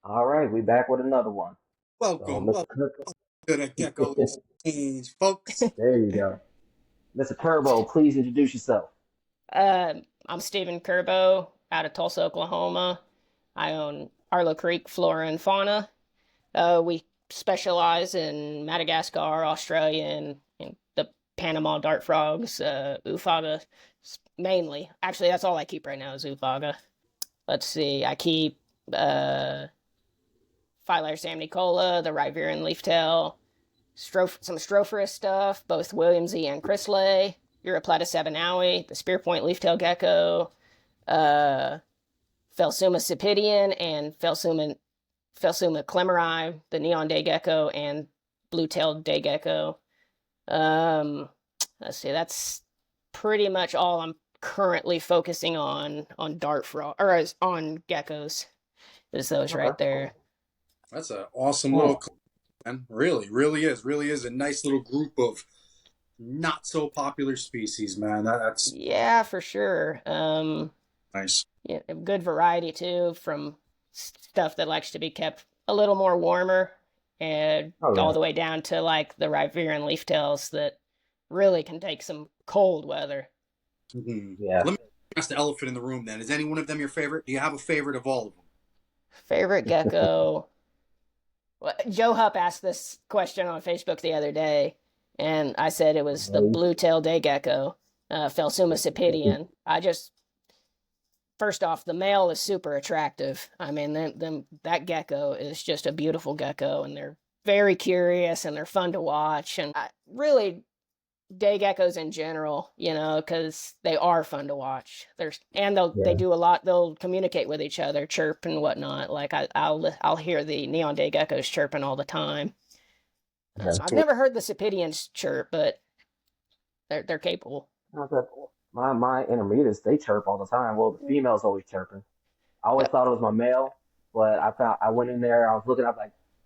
All right, we back with another one. So, Welcome, Mr. welcome to the Gecko Change, folks. there you go. Mr. Curbow, please introduce yourself. Uh, I'm Steven Curbow out of Tulsa, Oklahoma. I own Harlow Creek, Flora, and Fauna. We specialize in Madagascar, Australia, and the Panama dart frogs, Ufaga mainly. Actually, that's all I keep right now is Ufaga. Let's see, I keep uh, Phylair samnicola, the Riverian leaftail, some Stropherus stuff, both Williamsy and Chryslay, Europlatus sabinawi, the Spearpoint leaftail gecko, uh, Phelsuma cipidian, and Phelsuma clemeri, the neon day gecko, and blue-tailed day gecko. Um, let's see, that's pretty much all I'm currently focusing on dart frog or on geckos. Is those right Okay, there? cool. That's an awesome little Cool. club, man. Really is a nice little group of not so popular species, man. That's Yeah, for sure. nice. Yeah, a good variety too, from stuff that likes to be kept a little more warmer, and Oh all yeah. the way down to like the Riverian leaftails that really can take some cold weather. Mhm. Yeah. Let me ask the elephant in the room. Then, is any one of them your favorite? Do you have a favorite of all of them? Favorite gecko? Well, Joe Hupp asked this question on Facebook the other day, and I said it was the Okay. blue-tailed day gecko, Phelsuma cipidian. I just first off, the male is super attractive. I mean, that gecko is just a beautiful gecko, and they're very curious and they're fun to watch. And really, day geckos in general, because they are fun to watch. They Yeah. do a lot. They'll communicate with each other, chirp and whatnot. Like I'll hear the neon day geckos chirping all the time. Yeah. I've never heard the Cipidians chirp, but they're capable. Okay. My intermediates, they chirp all the time. Well, the female's always chirping. I always thought it was my male, but I went in there, I was looking up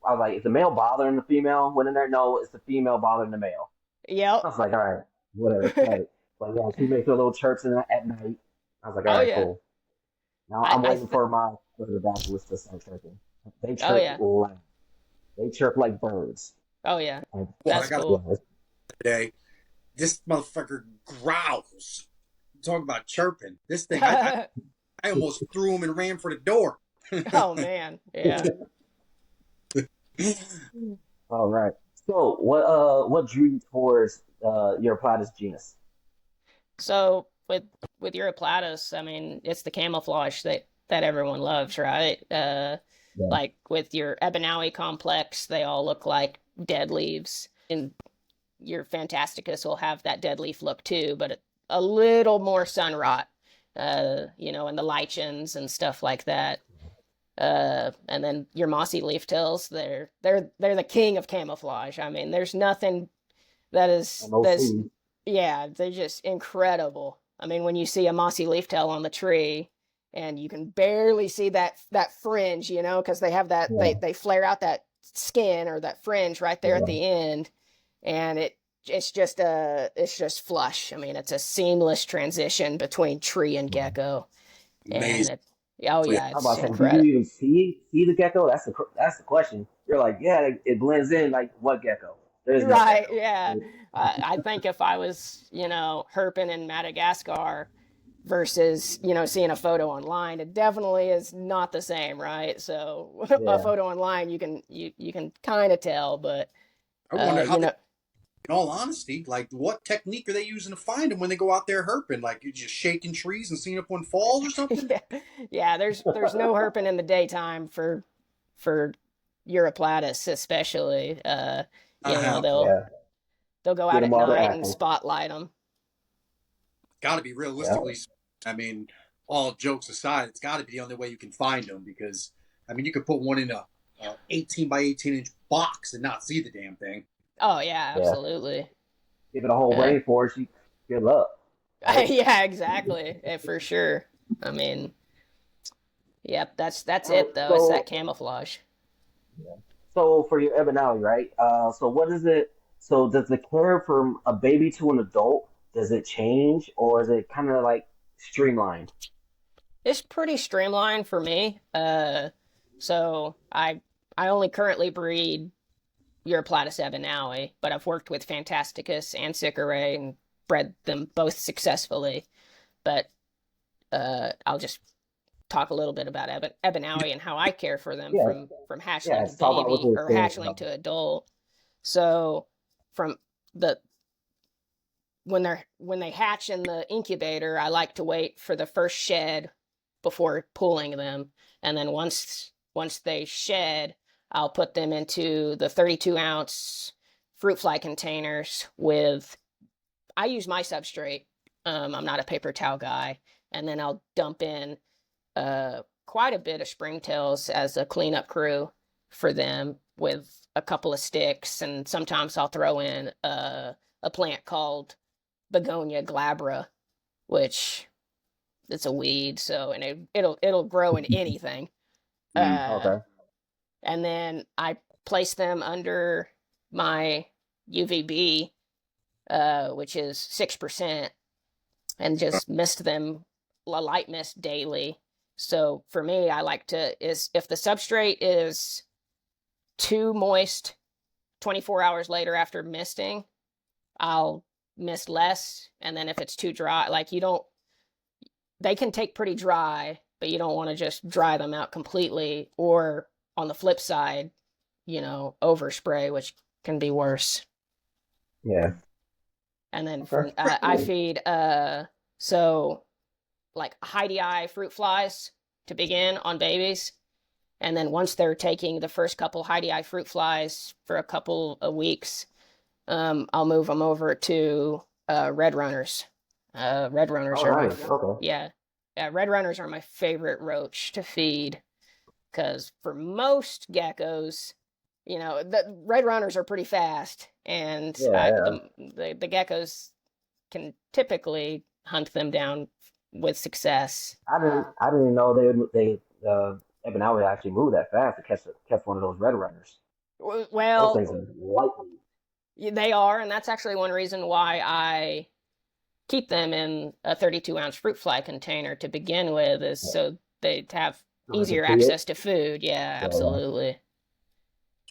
I was like, is the male bothering the female? Went in there, no, it's the female bothering the male. I Yep. was like, all right, whatever. Like, but yeah, she makes her little chirps at night. I was like, all Oh right, yeah. cool. Now I I'm I waiting th- for the bachelors to start chirping. They oh chirp yeah. loud. They chirp like birds. Oh yeah. And, Boy, I That's got yeah, cool. today. This motherfucker growls. Talk about chirping. This thing, I almost threw him and ran for the door. Oh man, yeah. all right. So what drew you towards your Platypus genus? So with Europlatus, I mean, it's the camouflage that everyone loves, right? Yeah. Like with your Ebanawi complex, they all look like dead leaves, and your Fantasticus will have that dead leaf look too, but a little more sun rot, and the lichens and stuff like that. And then your mossy leaf they're the king of camouflage. I mean, there's nothing that is And those that's seeds. yeah, they're just incredible. I mean, when you see a mossy leaf tail on the tree and you can barely see that fringe, because they have that Yeah. they flare out that skin or that fringe right there at Yeah. the end, and it's just flush. I mean, it's a seamless transition between tree and Yeah. gecko, and Amazing. oh Yeah. yeah, I'm it's about to say, do you incredible. even see the gecko? That's the question. You're like, yeah, it blends in. Like what gecko? There's no Right, gecko. yeah. I think if I was, herping in Madagascar versus, seeing a photo online, it definitely is not the same, right? So a Yeah. photo online, you can kind of tell, but I wonder how you they, know, in all honesty, like what technique are they using to find them when they go out there herping? Like you just shaking trees and seeing if one falls or something? yeah, yeah. There's no herping in the daytime for Europlatus, especially. Uh huh. They'll Yeah. go Get out them at all to night and acting. spotlight them. Got to be Yeah. realistically. I mean, all jokes aside, it's got to be the only way you can find them because I mean, you could put one in a 18 by 18-inch box and not see the damn thing. Oh yeah, Yeah. absolutely. Give it a whole Uh, rainforest. You good luck, right? yeah, exactly. For sure. I mean, yep, that's All right. it though. It's that So camouflage. yeah. So for your Ebonale, right? So what is it? So does the care from a baby to an adult does it change, or is it kind of like streamlined? It's pretty streamlined for me. So I only currently breed Europlatus ebanaui, but I've worked with Fantasticus and Sicerae and bred them both successfully. But I'll just talk a little bit about ebanaui and how I care for them Yeah, from hatchling yeah. to Talk about what baby your or experience hatchling about. to adult. So from the when they hatch in the incubator, I like to wait for the first shed before pulling them, and then once they shed, I'll put them into the 32-ounce fruit fly containers with. I use my substrate. I'm not a paper towel guy, and then I'll dump in quite a bit of springtails as a cleanup crew for them with a couple of sticks, and sometimes I'll throw in a plant called Begonia glabra, which it's a weed, so and it'll grow in anything. Uh, Okay. and then I place them under my UVB, which is 6%, and just mist them a light mist daily. So for me, I like to is if the substrate is too moist 24 hours later after misting, I'll mist less, and then if it's too dry, like you don't they can take pretty dry, but you don't want to just dry them out completely. Or on the flip side, overspray, which can be worse. Yeah. And then Okay. from I feed so like Heidi Eye fruit flies to begin on babies, and then once they're taking the first couple Heidi Eye fruit flies for a couple of weeks, I'll move them over to red runners. Red runners All are my right. Okay. yeah, yeah. Red runners are my favorite roach to feed because for most geckos, the red runners are pretty fast, and Yeah. Yeah. the geckos can typically hunt them down with success. I didn't know Ebony would actually move that fast to catch one of those red runners. Those Well, things are lightning. they are, and that's actually one reason why I keep them in a 32-ounce fruit fly container to begin with, is Yeah. so they have So they can easier see it. access to food. Yeah, Yeah. absolutely.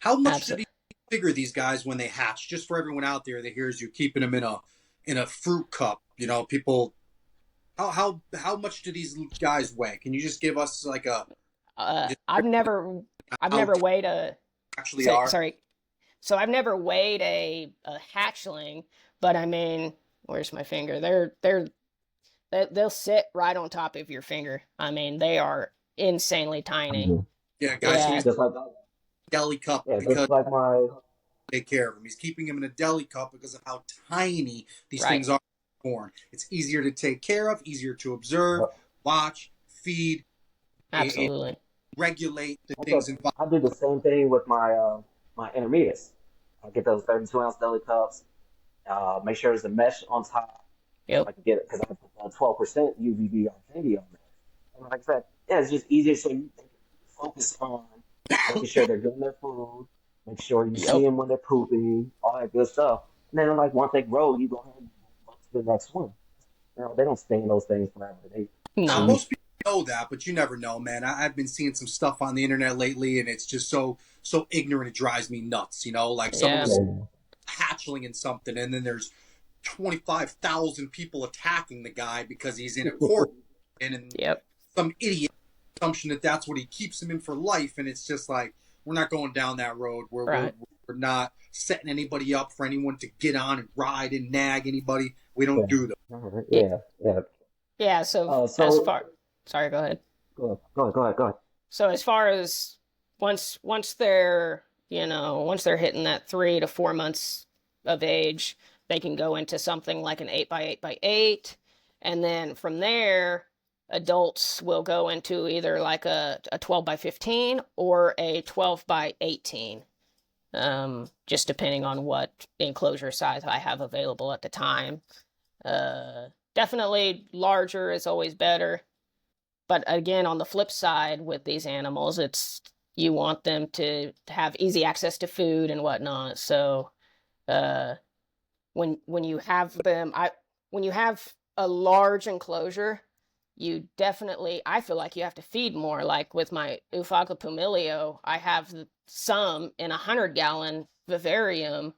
How much do Absolutely. these figure these guys when they hatch? Just for everyone out there that hears you keeping them in a fruit cup. People. How much do these guys weigh? Can you just give us like a just I've how never weighed a actually are? sorry. So I've never weighed a hatchling, but I mean, where's my finger? They'll sit right on top of your finger. I mean, they are insanely tiny. Mhm. Yeah, guys. So Yeah, he's Just like deli cup yeah, because just like my take care of him. He's keeping him in a deli cup because of how tiny these right. things are born. It's easier to take care of, easier to observe, watch, feed, and Absolutely. regulate the I things said involved. I do the same thing with my intermediates. I get those 32-ounce deli cups. Make sure there's a mesh on top. So Yep. I can get it because I put 12% UVB already on there. And like I said, yeah, it's just easier so you can focus on making sure they're getting their food, make sure you see Yep. them when they're pooping, all that good stuff. And then like once they grow, you go ahead and go to the next one. They don't stay in those things forever. They Now, No. feed. most people know that, but you never know, man. I've been seeing some stuff on the internet lately, and it's just so ignorant. It drives me nuts. Like someone Yeah. was Yeah. hatchling in something, and then there's 25,000 people attacking the guy because he's in a court, and Yep. some idiot assumption that that's what he keeps him in for life, and it's just like we're not going down that road. Right. We're not setting anybody up for anyone to get on and ride and nag anybody. We don't Yeah. do that. Yeah. Yeah. Yeah. So as So far, sorry, go ahead. go ahead. So as far as once they're once they're hitting that 3 to 4 months of age, they can go into something like an 8x8x8, and then from there, adults will go into either like a 12x15 or a 12x18. Just depending on what enclosure size I have available at the time. Definitely larger is always better. But again, on the flip side with these animals, it's you want them to have easy access to food and whatnot. So uh, when you have them, when you have a large enclosure, you definitely, I feel like you have to feed more. Like with my Ufagla pumilio, I have some in a 100-gallon vivarium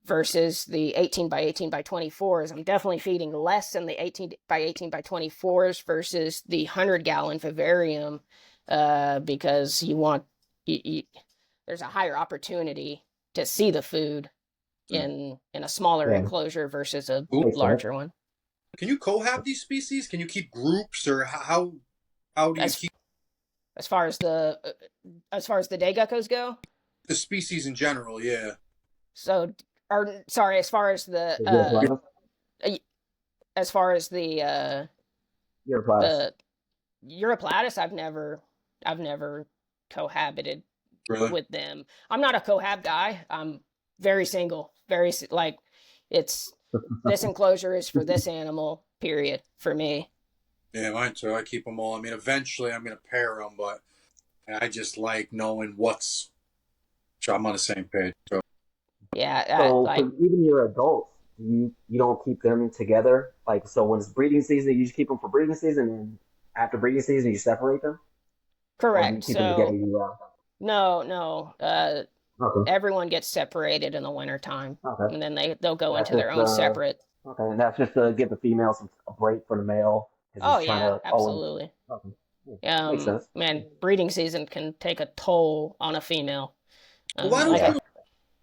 versus the 18 by 18 by 24s. I'm definitely feeding less in the 18 by 18 by 24s versus the 100-gallon vivarium because there's a higher opportunity to see the food in a smaller enclosure versus a larger one. Can you cohab these species? Can you keep groups, or how do you keep as far as the day geckos go? the species in general? Yeah. So, or sorry, as far as the Europlatus. Europlatus, I've never cohabited Really? with them. I'm not a cohab guy. I'm very single. Very like, it's this enclosure is for this animal. Period. For me. Yeah, mine too. I keep them all. I mean, eventually I'm gonna pair them, but I just like knowing what's. So I'm on the same page. So. Yeah. So even your adults, you don't keep them together. Like, so when it's breeding season, you just keep them for breeding season, and after breeding season, you separate them. Correct. Or do you keep them together year-round? No. Okay. Everyone gets separated in the wintertime. Okay. And then they'll go into their own separate. Okay, and that's just to give the female a break for the male. Oh yeah, absolutely. Okay. Yeah, makes sense. Man, breeding season can take a toll on a female. Well, why don't you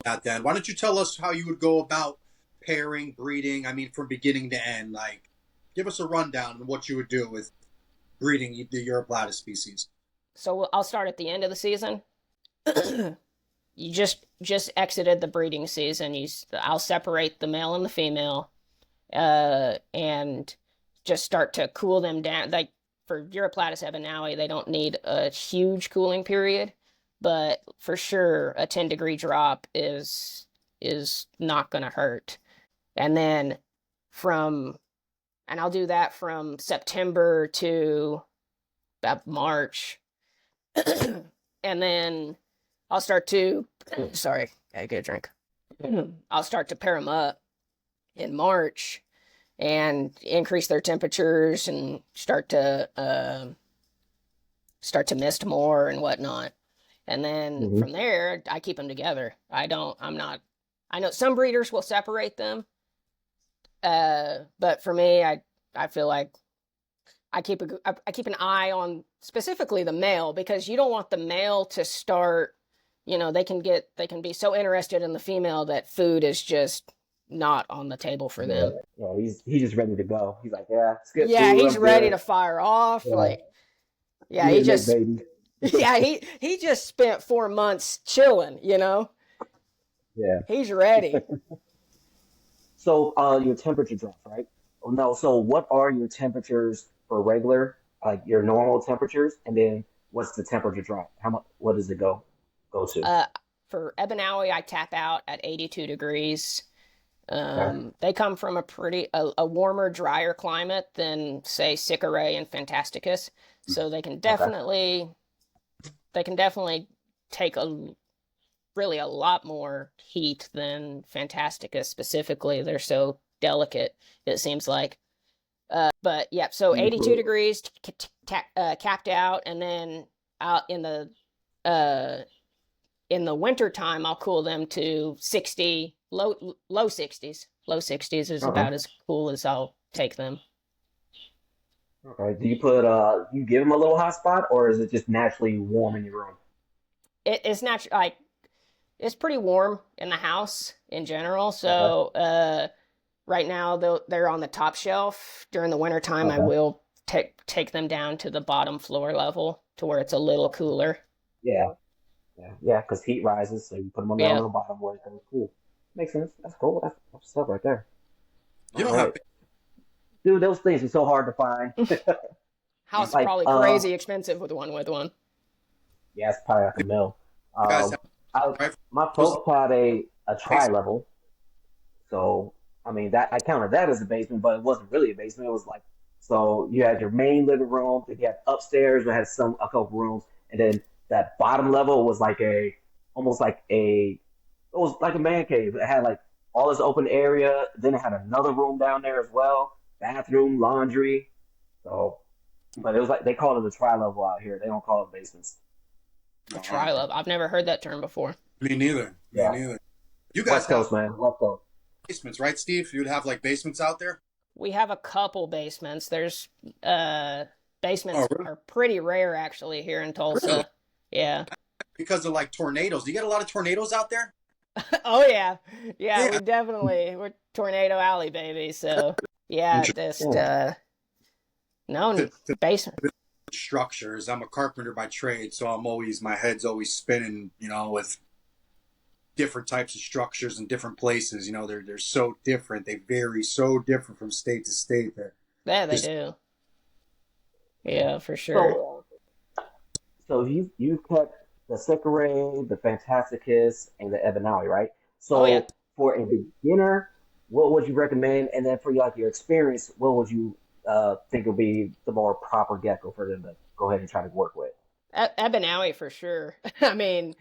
that then? Why don't you tell us how you would go about pairing, breeding? I mean, from beginning to end. Like, give us a rundown of what you would do with breeding the Europlatus species. So I'll start at the end of the season. You just exited the breeding season. I'll separate the male and the female, and just start to cool them down. Like for Europlatus ebenaui, they don't need a huge cooling period, but for sure a 10-degree drop is not going to hurt. And then I'll do that from September to about March. And then I'll start to, sorry, I get a drink. I'll start to pair them up in March and increase their temperatures and start to mist more and whatnot. And then from there, I keep them together. I know some breeders will separate them. But for me, I feel like I keep an eye on specifically the male, because you don't want the male to start, they can be so interested in the female that food is just not on the table for them. Yeah, he's just ready to go. He's like, yeah, it's good. Yeah, food, he's ready to fire off. Yeah. He just he just spent 4 months chilling, Yeah. He's ready. So your temperature drops, right? Oh, no, so what are your temperatures for regular, like your normal temperatures, and then what's the temperature drop? What does it go to? For ebenaui, I tap out at 82 degrees. They come from a warmer, drier climate than, say, Sicarae and Fantasticus, so they can definitely take a lot more heat than Fantasticus specifically. They're so delicate, it seems like. But yeah, so 82 degrees capped out, and then out in the winter time, I'll cool them to 60, low 60s. Low 60s is about as cool as I'll take them. Okay. Do you you give them a little hot spot, or is it just naturally warm in your room? It's natural. It's pretty warm in the house in general. So right now they're on the top shelf. During the winter time, I will take them down to the bottom floor level to where it's a little cooler. Yeah, because heat rises, so you put them on the bottom where it's going to cool. Makes sense. That's cool. That's stuff right there. You don't have, dude. Those things are so hard to find. House is probably crazy expensive with one. Yeah, it's probably like a mill. My folks had a tri-level, so I mean that I counted that as a basement, but it wasn't really a basement. It was like, so you had your main living room, then you had upstairs, we had a couple rooms, and then that bottom level was like it was like a man cave. It had like all this open area. Then it had another room down there as well, bathroom, laundry. So but it was like they call it a tri-level out here. They don't call it basements. A Uh-huh. tri-love. I've never heard that term before. Me neither. Me Yeah, neither. You guys West have Coast, man, West Coast. basements, right, Steve? You'd have like basements out there. We have a couple basements. There's Oh, basements really? are pretty rare actually here in Really? Tulsa. Yeah. Because of like tornadoes. Do you get a lot of tornadoes out there? Oh yeah. Yeah, Yeah. we're Tornado Alley, baby. So yeah, Interesting. just Yeah. no basement. Structures. I'm a carpenter by trade, so my head's always spinning, with different types of structures in different places. They're so different. They vary so different from state to state. That Yeah, they just do. Yeah, for sure. So, so you've kept the Sycamore, the Fantasticus, and the Ebanawi, right? Oh yeah. So for a beginner, what would you recommend? And then for like your experience, what would you think would be the more proper gecko for them to go ahead and try to work with? Ebanawi for sure. I mean,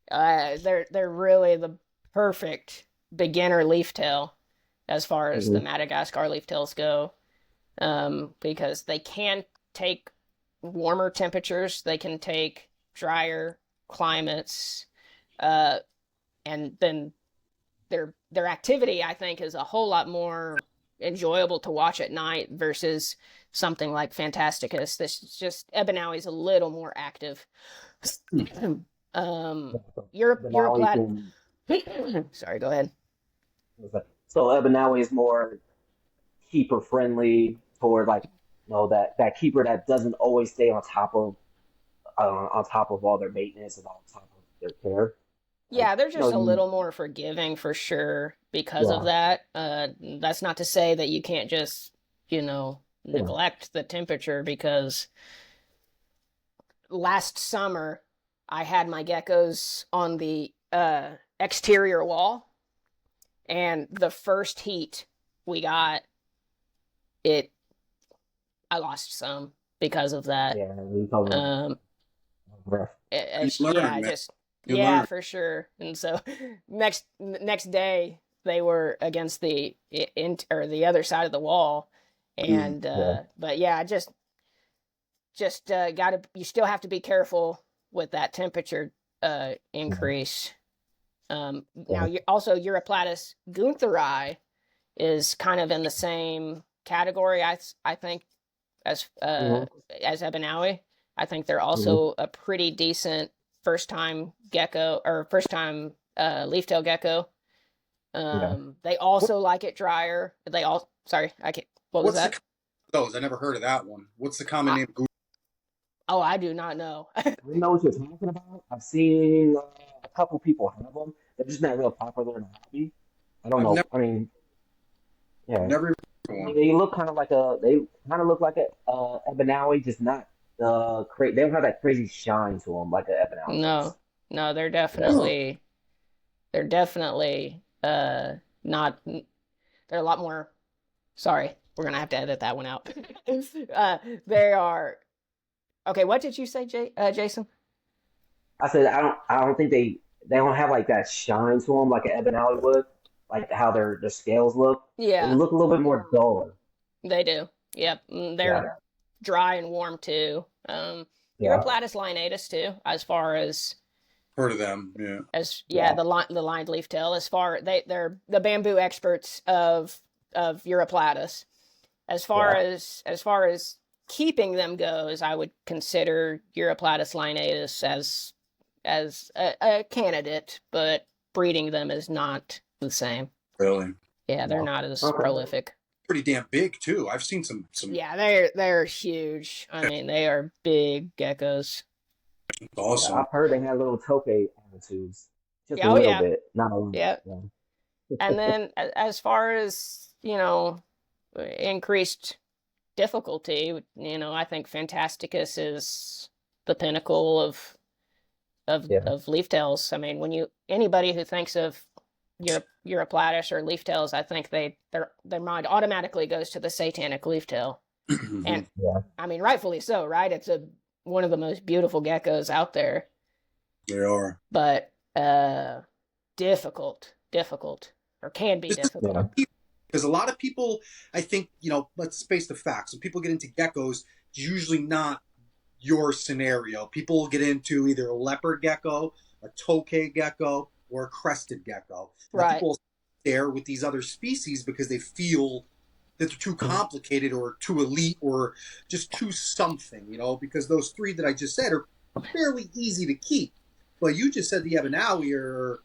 they're really the perfect beginner leaf tail as far as the Hmm. Madagascar leaf tails go, because they can take warmer temperatures, they can take drier climates, uh, and then their activity I think is a whole lot more enjoyable to watch at night versus something like Fantasticus. This is just Ebanawi is a little more active. um, Europe Ebanawi plat. can. Sorry, go ahead. So Ebanawi is more keeper friendly toward like that keeper that doesn't always stay on top of all their maintenance and on top of their care. Like Yeah, they're you know just a you little more forgiving for sure because of yeah that. That's not to say that you can't just, yeah neglect the temperature because last summer I had my geckos on the exterior wall, and the first heat we got, it I lost some because of that. yeah. We told them Um, rough. you yeah, learn, man. just You yeah, learn. for sure. And so next day they were against or the other side of the wall, Mm. and Yeah. but yeah, just gotta you still have to be careful with that temperature Yeah. increase. Now Yeah. you also Europlatus guntheri is kind of in the same category, I think, as Hmm. Ebanawi. I think they're Hmm. also a pretty decent first time gecko or first time leaf tail gecko. Yeah. They What, also like it drier. They all sorry, I can't. What was what's the that? common name of those? I never heard of that one. What's the common I, name? oh, I do not know. I know what you're talking about. I've seen a couple people have them. They're just not real popular in the hobby. I don't I've know. never, I mean, I've yeah. never even heard I of mean, one. they kind of look like a Ebanawi, just not they don't have that crazy shine to them like an Ebanawi does. No, no, Yeah. Huh. they're definitely not. They're a lot more. Sorry, we're gonna have to edit that one out. They are okay. What did you say, Jason? I said I don't think they don't have like that shine to them like an Ebanawi would, like how their scales look. They Yeah, look a little bit more duller. they do. Yep, they're Yeah. dry and warm too. Yeah. Europlatus lineatus too, as far Heard of them? Yeah. as yeah, Yeah. the lined leaf tail. As far they're the bamboo experts of Europlatus. Yeah. As far as keeping them goes, I would consider Europlatus lineatus as a candidate, but breeding them is not the same. Really? Yeah, they're Yeah. not as Okay. prolific. Pretty damn big too. I've seen some Yeah, they're huge. I mean, they are big geckos. Yeah. awesome. I've heard they had little toke attitudes, just a Yeah, oh little yeah, bit, not a lot. yeah. Yeah. And then as far as increased difficulty, I think Fantasticus is the pinnacle Yeah. of leaf tails. I mean, anybody who thinks of Europlatus or leaf tails, I think their mind automatically goes to the satanic leaf tail, and Yeah. I mean, rightfully so, right? It's one of the most beautiful geckos out there, They are. but difficult, or can be This is difficult. Yeah. because a lot of people, I think, let's face the facts. When people get into geckos, usually not your scenario. People will get into either a leopard gecko, a tokay gecko, or a crested gecko. Now, Right. people stare with these other species because they feel that they're too complicated or too elite or just too something, because those three that I just said are fairly easy to keep. But you just said the Abenawi are,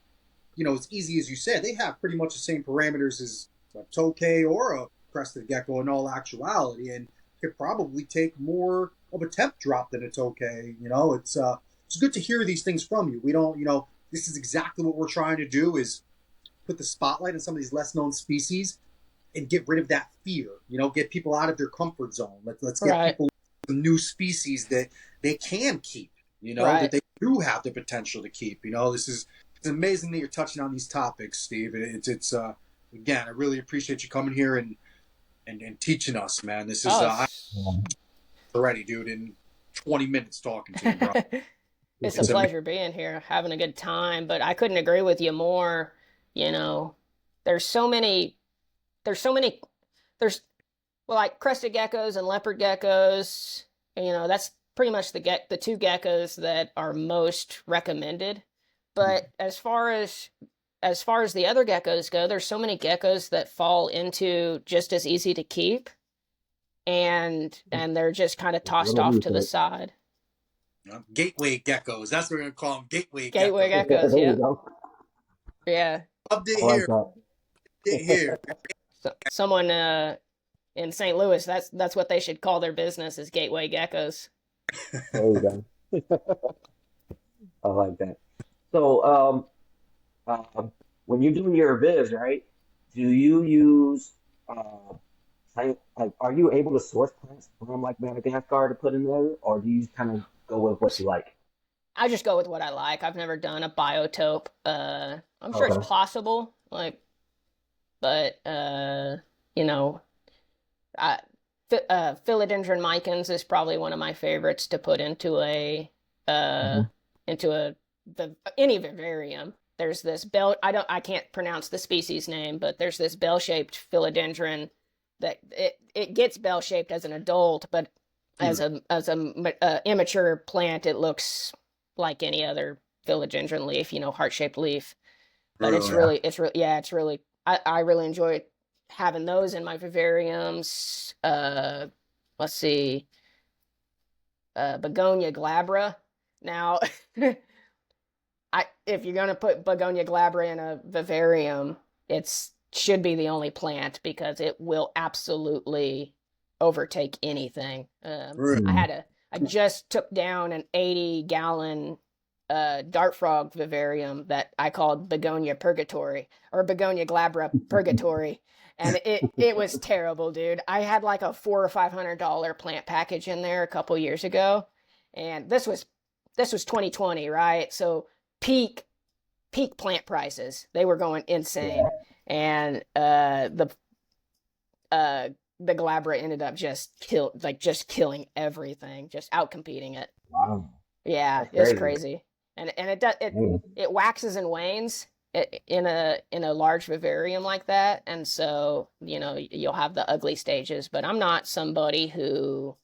as easy as you said. They have pretty much the same parameters as a tokay or a crested gecko in all actuality, and could probably take more of a temp drop than a tokay. It's good to hear these things from you. We don't, this is exactly what we're trying to do, is put the spotlight on some of these less known species and get rid of that fear. Get people out of their comfort zone. Let's get Right. people new species that they can keep. Right. That they do have the potential to keep. It's amazing that you're touching on these topics, Steve. It's again, I really appreciate you coming here and teaching us, man. This is I'm already, dude, in 20 minutes talking to you, bro. It's a pleasure being here, having a good time, but I couldn't agree with you more. There's so many, there's well, like crested geckos and leopard geckos, that's pretty much the two geckos that are most recommended. But as far as the other geckos go, there's so many geckos that fall into just as easy to keep, and they're just kind of tossed off to the side. Gateway geckos. That's what we're gonna call them. Gateway geckos. There Yeah. you go. Yeah. Loved it I like here. that. It here. So, someone in St. Louis, that's what they should call their business, is Gateway Geckos. There you go. I like that. So, when you're doing your vids, right? Do you use are you able to source plants from like Madagascar to put in there, or do you kind of go with what you like? I just go with what I like. I've never done a biotope. I'm sure it's Okay. possible, but I, philodendron micans is probably one of my favorites to put into Hmm. any vivarium. There's this I can't pronounce the species name, but there's this bell-shaped philodendron that it gets bell-shaped as an adult, but as a immature plant, it looks like any other philodendron leaf, heart-shaped leaf. But Really? it's really I really enjoy having those in my vivariums. Let's see, Begonia glabra. Now, if you're gonna put Begonia glabra in a vivarium, it should be the only plant because it will absolutely overtake anything. Really? I just took down an 80-gallon dart frog vivarium that I called Begonia Purgatory, or Begonia glabra Purgatory, and it was terrible, dude. I had like a $400 or $500 plant package in there a couple years ago, and this was 2020, right? So peak plant prices, they were going insane, and the glabra ended up just killing everything, just outcompeting it. Wow, Yeah, that's it's crazy. crazy, and it waxes and wanes in a large vivarium like that, and so you'll have the ugly stages. But I'm not somebody who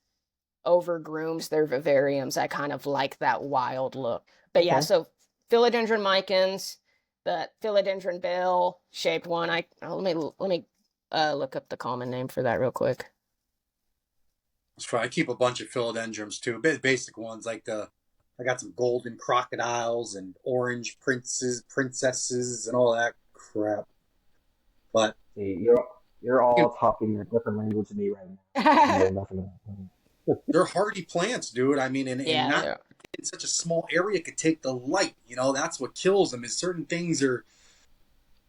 over grooms their vivariums. I kind of like that wild look. But yeah, Okay. so philodendron micans, the philodendron bell shaped one. Let me look up the common name for that real quick. That's right. I keep a bunch of philodendrons too. Basic ones like I got some golden crocodiles and orange princesses, and all that crap. But See, you're all talking a different language to me right now. I know nothing about them. they're hardy plants, dude. I mean, and Yeah, not in such a small area could take the light. That's what kills them. Is certain things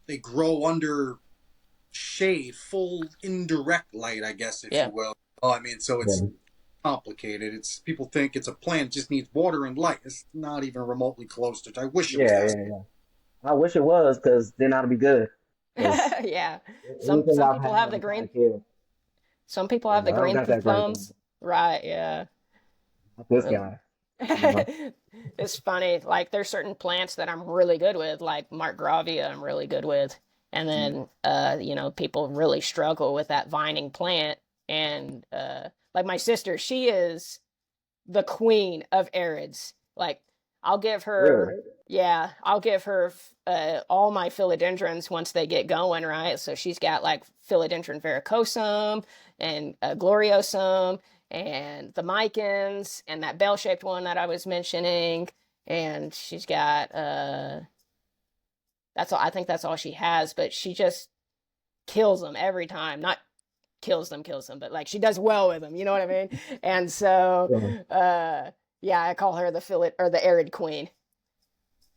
they grow under shade, full indirect light, I guess, if yeah. you will. I mean, so it's Yeah. complicated. People think it's a plant, just needs water and light. It's not even remotely close to it. I wish it was Yeah, that. yeah, yeah. I wish it was, because then I'd be good. 'Cause Yeah. Some anything some I've people had, have the I'm trying green to kill. some people have And the I don't green got that green thumbs. thumb. Right, yeah. Not this Um, guy. Uh-huh. it's funny. Like there's certain plants that I'm really good with, like Markgravia I'm really good with. And then people really struggle with that vining plant. And like my sister, she is the queen of arids. Like I'll give her, Really? yeah, I'll give her all my philodendrons once they get going, right? So she's got like philodendron verrucosum and gloriosum and the micans and that bell-shaped one that I was mentioning, and she's got that's all. I think that's all she has, but she just kills them every time. Not kills them, but like she does well with them. You know what I mean? And so, Yeah. yeah, I call her the the arid queen.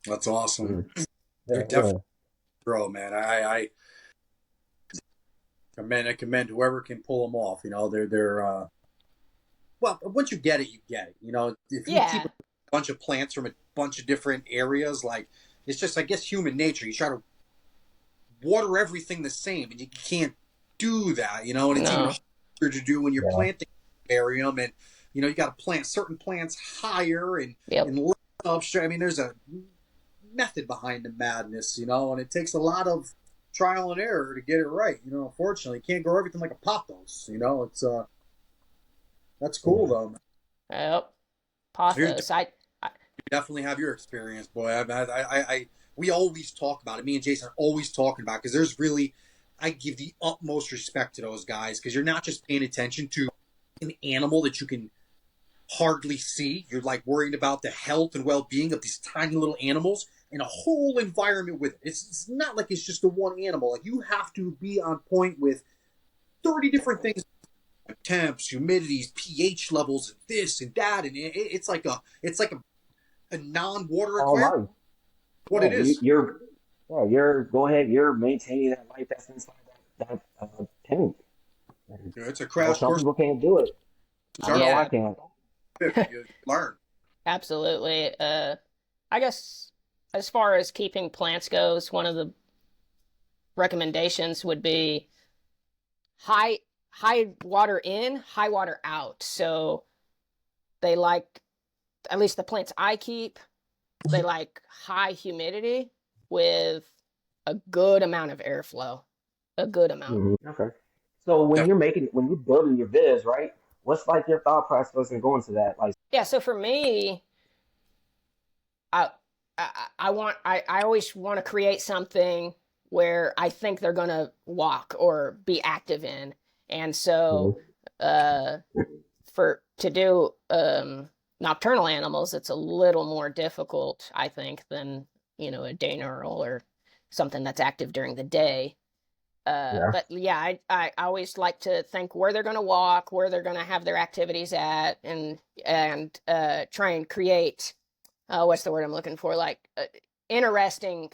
That's awesome. Mm. They're Yeah, definitely pro, man. I commend whoever can pull them off. You know, they're well, once you get it, you get it. You know, if you keep Yeah. a bunch of plants from a bunch of different areas, like it's just, I guess, human nature. You try to water everything the same, and you can't do that. You know, and it's even No. harder to do when you're yeah. planting barium, and you know you got to plant certain plants higher Yep. and less upstream. I mean, there's a method behind the madness, you know, and it takes a lot of trial and error to get it right. You know, unfortunately, you can't grow everything like a pothos. You know, it's that's cool though. Yep. You Pothos. definitely have your experience, boy. We always talk about it. Me and Jason are always talking about it because there's really, I give the utmost respect to those guys because you're not just paying attention to an animal that you can hardly see. You're like worried about the health and well-being of these tiny little animals and a whole environment with it. It's not like it's just the one animal. Like you have to be on point with 30 different things: temps, humidities, pH levels, and this and that, and it's like a non-water All aquarium. life. What Yeah, it is. you're go ahead. You're maintaining that life that's inside that tank. And, It's a you know, crash some course. people can't do it. I know I Yeah. can't. You learn. Absolutely. I guess as far as keeping plants goes, one of the recommendations would be high water in, high water out. So they like, at least the plants I keep, they like high humidity with a good amount of airflow. A good amount. Okay. So when you're building your viz, right? What's like your thought process in going to that? Like, Yeah, so for me, I I always want to create something where I think they're gonna walk or be active in. And so mhm. uh for to do nocturnal animals, it's a little more difficult, I think, than, you know, a diurnal or something that's active during the day. Yeah. But yeah, I always like to think where they're going to walk, where they're going to have their activities at, and try and create what's the word I'm looking for? Like interesting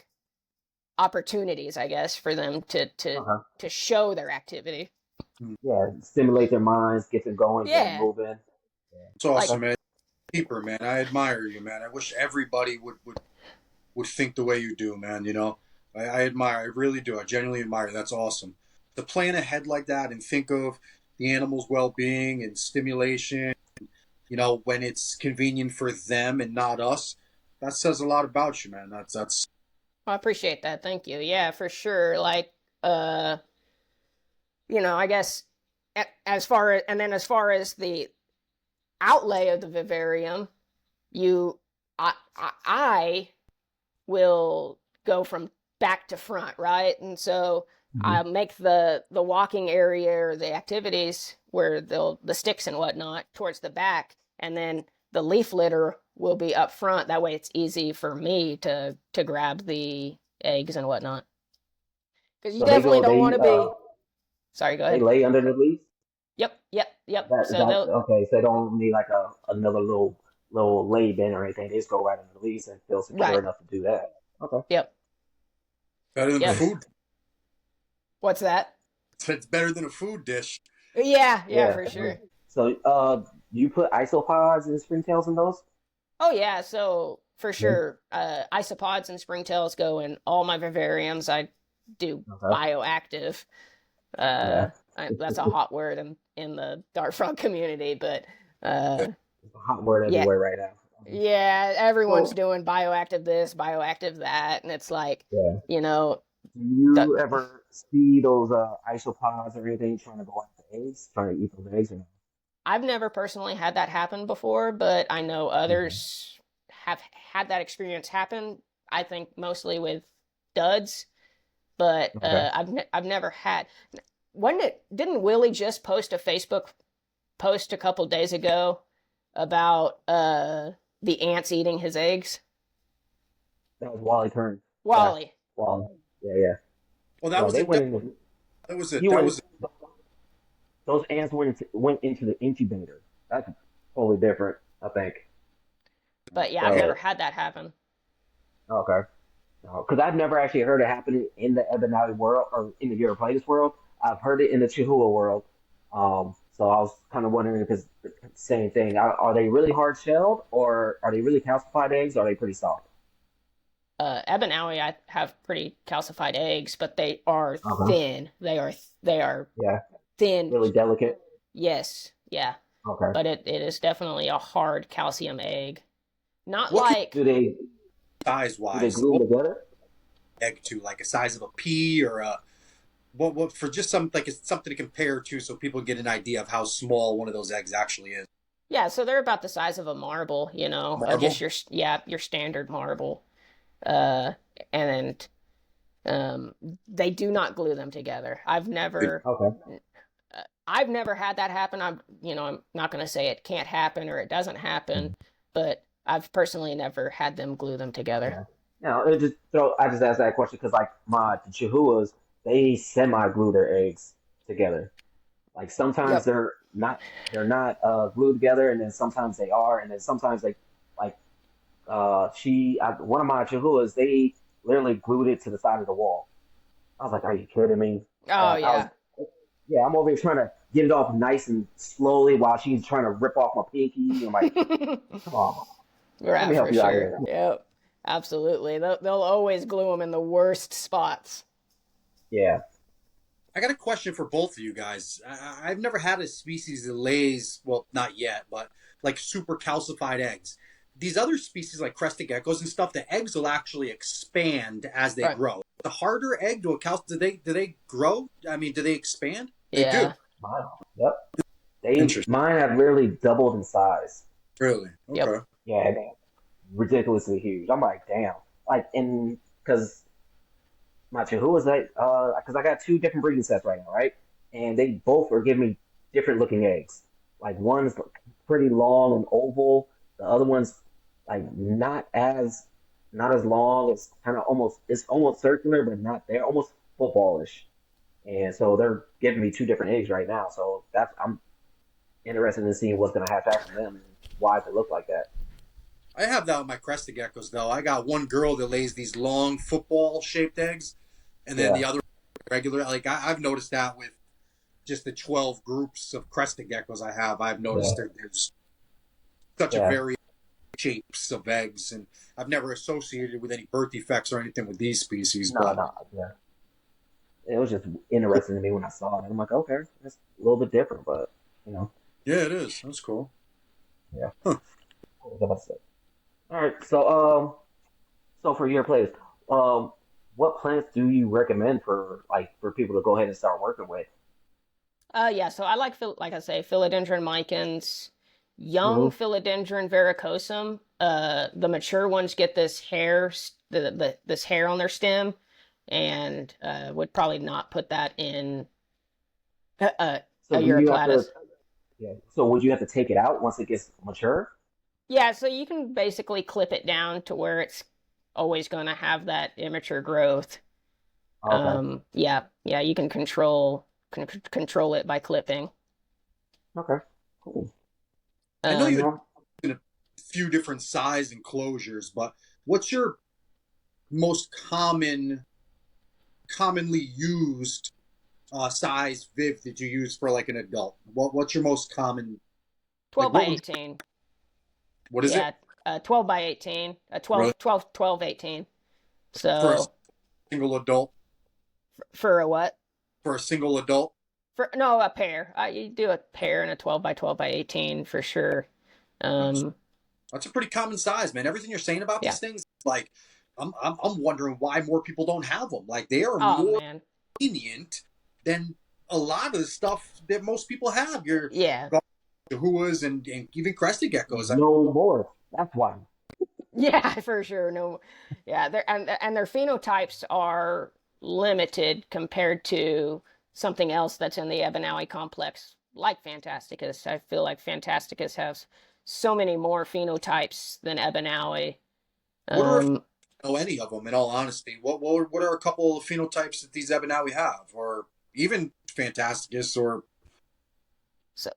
opportunities, I guess, for them Uh-huh. to show their activity. Yeah. Stimulate their minds, get them going, get them Yeah, moving. It's like awesome, man. Keeper, man. I admire you, man. I wish everybody would think the way you do, man. You know, I admire. I really do. I genuinely admire. That's awesome. To plan ahead like that and think of the animal's well-being and stimulation, you know, when it's convenient for them and not us, that says a lot about you, man. That's I appreciate that. Thank you. Yeah, for sure. Like uh, you know, I guess as far as the outlay of the vivarium, you I will go from back to front, right? And so Mhm. I make the walking area or the activities where the sticks and whatnot towards the back, and then the leaf litter will be up front. That way, it's easy for me to grab the eggs and whatnot. Because you So they definitely go, don't want to be. Sorry, go they ahead. lay under the leaf. Yep. So That's they'll okay. So they don't need like another little lay bin or anything. They just go right under the leaves and feel secure right. enough to do that. Okay. Yep. better than a Yep. Nice. food. What's that? It's better than a food dish. Yeah, Yeah. for sure. So you put isopods and springtails in those? Oh yeah, so for Yeah. sure, isopods and springtails go in all my vivariums. I do Okay. bioactive. Yeah. That's a hot word in the dart frog community, but uh, It's a hot word yeah, everywhere right now. yeah, everyone's So doing bioactive this, bioactive that, and it's like, yeah. you know, Do the, you ever see those isopods or anything trying to go after eggs, trying to eat those eggs. And I've never personally had that happen before, but I know Mhm. others have had that experience happen. I think mostly with duds, but Okay. I've never had. Wasn't it? Didn't Willie just post a Facebook post a couple days ago about the ants eating his eggs? That was Wally Turn. Yeah. Wally. Wally. Yeah, yeah. Well, that Yeah, was they a went duck. in. That was a He that went. was Those ants went into the incubator. That's totally different, I think. But yeah, I've never So had that happen. okay, because I've never actually heard it happening in the Ebonite world or in the European world. I've heard it in the Chihuahua world. So I was kind of wondering if it's the same thing. Are they really hard shelled, or are they really calcified eggs? Or are they pretty soft? Ebon I have pretty calcified eggs, but they are Uh-huh. thin. They are Yeah, thin. really delicate. Yes, yeah, Okay. but it is definitely a hard calcium egg. Not what can like Do they size do they wise? glue What them together? egg to like a size of a pea or a what for just some like it's something to compare to so people get an idea of how small one of those eggs actually is. yeah, so they're about the size of a marble, just Marble. your standard marble. Uh, and they do not glue them together. Okay. I've never had that happen. I'm not going to say it can't happen or it doesn't happen, but I've personally never had them glue them together. Yeah. Now, it just throw. I just asked that question because, like, the Chihuahuas, they semi-glue their eggs together. Like sometimes Yep. they're not glued together, and then sometimes they are, and then sometimes they like one of my Chihuahuas, they literally glued it to the side of the wall. I was like, "Are you kidding me?" Oh I was, yeah. yeah, I'm over here trying to get it off nice and slowly while she's trying to rip off my pinky. I'm like, "Come on, let Right, me help for you out sure. here." Yep. Absolutely. They'll always glue them in the worst spots. Yeah. I got a question for both of you guys. I've never had a species that lays, well, not yet, but like super calcified eggs. These other species like crested geckos and stuff, the eggs will actually expand as they Right. grow. The harder egg do a do they grow? I mean, do they expand? They do. Yeah. Mine. Yep. They Interesting. mine have literally doubled in size. Really? Yep. Okay. Yeah, ridiculously huge. I'm like, damn. Like, and because my Chihuahuas, because I got two different breeding sets right now, right? And they both are giving me different looking eggs. Like one's pretty long and oval. The other one's like not as long. It's almost circular, but not there. Almost footballish. And so they're giving me two different eggs right now. So I'm interested in seeing what's gonna hatch from them and why does it look like that. I have that with my crested geckos, though. I got one girl that lays these long football shaped eggs, and then Yeah, the other regular. Like I've noticed that with just the 12 groups of crested geckos I have, I've noticed yeah, there's such a yeah. variety of shapes of eggs, and I've never associated with any birth defects or anything with these species. No, But no, yeah. It was just interesting to me when I saw it. I'm like, okay, it's a little bit different, but you know, yeah, it is. That's cool. yeah. Huh. What was I about to say? All right, so for your place, um, what plants do you recommend for people to go ahead and start working with? Yeah, so I like I say, philodendron micans, young Mm-hmm. philodendron verrucosum. The mature ones get this hair, this hair on their stem, and would probably not put that in So a do you have to? Europlatus. Yeah. So would you have to take it out once it gets mature? Yeah, so you can basically clip it down to where it's always going to have that immature growth. Okay. Yeah, you can control it by clipping. Okay. Cool. I know You you Um, know, in a few different size enclosures, but what's your most commonly used size viv that you use for like an adult? What's your most common? Like 12 by what would 18. what is it? Yeah, 12 by 18. Really? 18. For a So single adult? for a what? For a single adult? For no, a pair. You do a pair and a 12 by 12 by 18 for sure. That's, Um, that's a pretty common size, man. Everything you're saying about yeah. these things, like I'm wondering why more people don't have them. Like they are Oh more man. lenient than a lot of the stuff that most people have. Your Yeah. Huas and even crested geckos. No more. That's why. Yeah, for sure. No, yeah, and their phenotypes are limited compared to something else that's in the Ebanawi complex, like Fantasticus. I feel like Fantasticus has so many more phenotypes than Ebanawi. What are Um, know any of them? In all honesty, what are a couple of phenotypes that these Ebanawi have, or even Fantasticus, or so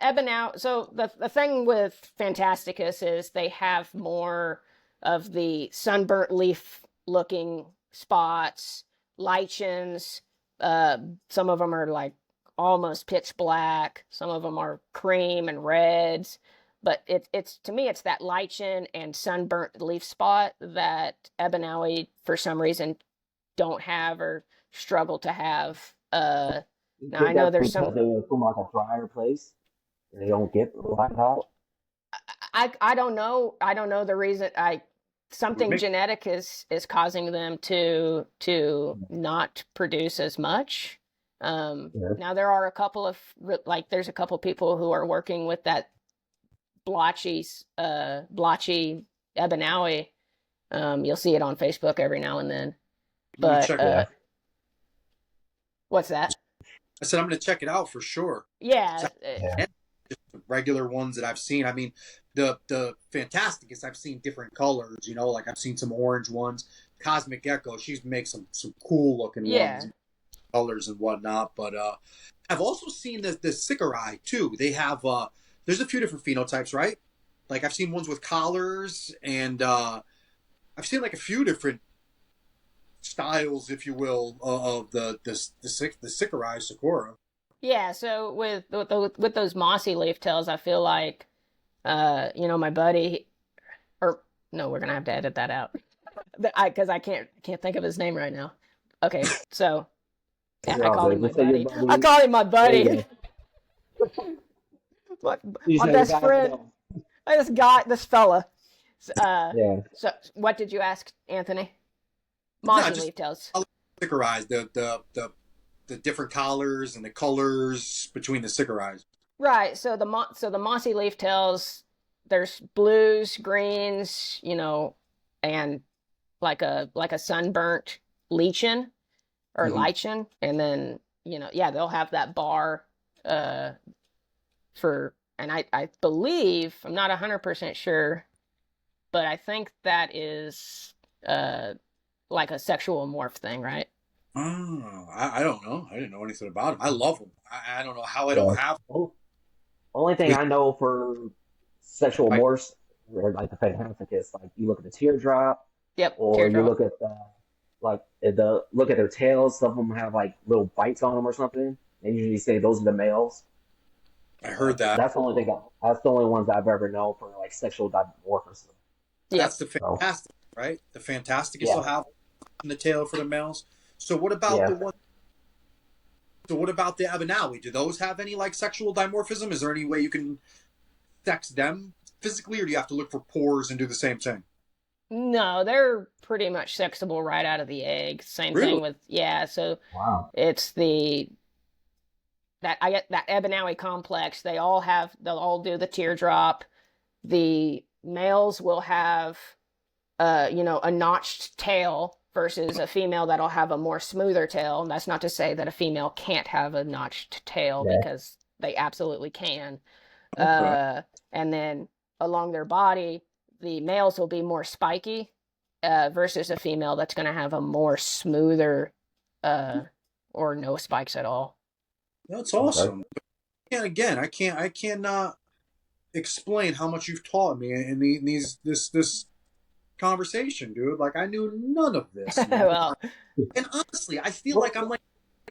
Ebanawi. So the thing with Fantasticus is they have more of the sunburnt leaf looking spots, lichens. Uh, some of them are like almost pitch black. Some of them are cream and reds. But it's to me, it's that lichen and sunburnt leaf spot that Ebanawi, for some reason, don't have or struggle to have. You Now I think know that's there's some. because they were from like a drier place and they don't get black out? I don't know. I don't know the reason. I would something make genetic is causing them to not produce as much. Yeah. Now there are a couple of like there's a couple people who are working with that blotchy Ebanawi. You'll see it on Facebook every now and then. I'm going to But check. Yeah. what's that? I said I'm going to check it out for sure. Yeah, Yeah. Just the regular ones that I've seen. I mean, the Fantasticus, I've seen different colors. You know, like I've seen some orange ones. Cosmic Gecko, she makes some cool looking yeah, ones, colors and whatnot. But I've also seen the Sycari too. They have there's a few different phenotypes, right? Like I've seen ones with collars, and I've seen like a few different styles, if you will, of the Sycari Sakura. yeah. So with those mossy leaf tails, I feel like my buddy, or no, we're gonna have to edit that out. Because I can't think of his name right now. Okay, so yeah, You're I all called him good. my Just say your buddy. I buddy. called him my There you buddy. go. my, You my say the best guy I friend. know. This fella. Yeah. So what did you ask, Anthony? No, Mossy just leaf tails. Sycari, the different collars and the colors between the Sycari. Right. So the mossy leaf tails. There's blues, greens, and like a sunburnt lichen or Mm-hmm. lichen, and then yeah, they'll have that bar for, and I believe, I'm not 100% sure, but I think that is like a sexual morph thing, right? Oh, I don't know. I didn't know anything about them. I love them. I don't know how I don't Yeah. have Only thing them. I know for sexual Like, morphs, or like the Fantasticus, like you look at the teardrop, Yep, or you teardrop. look at look at their tails. Some of them have like little bites on them or something. They usually say those are the males. I heard that. That's the only thing. That's the only ones I've ever known for like sexual dimorphism. Yep. That's the So Fantastic, right? The Fantasticus yeah, will have in the tail for the males. So what about yeah. the one? So what about the Abanawi? Do those have any like sexual dimorphism? Is there any way you can sex them physically, or do you have to look for pores and do the same thing? No, they're pretty much sexable right out of the egg. Same Really? thing with, yeah. So Wow. it's I get that Ebanawi complex. They'll all do the teardrop. The males will have a notched tail versus a female that'll have a more smoother tail. And that's not to say that a female can't have a notched tail, Yeah. because they absolutely can. Okay. And then along their body, the males will be more spiky versus a female that's going to have a more smoother or no spikes at all. That's Okay. awesome. And again, I cannot explain how much you've taught me in this conversation, dude. Like I knew none of this, man. Well, And honestly, I feel like I'm Well,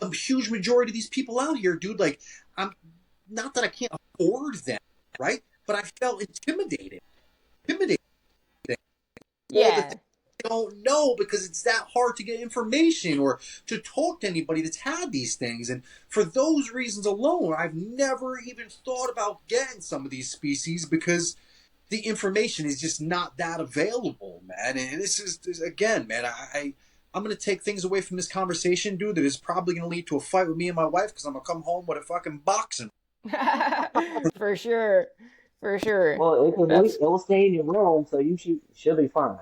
like a huge majority of these people out here, dude. Like I'm not that I can't afford them, right? But I felt intimidated all the yeah. things I don't know because it's that hard to get information or to talk to anybody that's had these things. And for those reasons alone, I've never even thought about getting some of these species because the information is just not that available, man. And this is again, man. I'm gonna take things away from this conversation, dude, that is probably gonna lead to a fight with me and my wife because I'm gonna come home with a fucking boxing. For sure. For sure. Well, That's it will stay in your room, so you should be fine.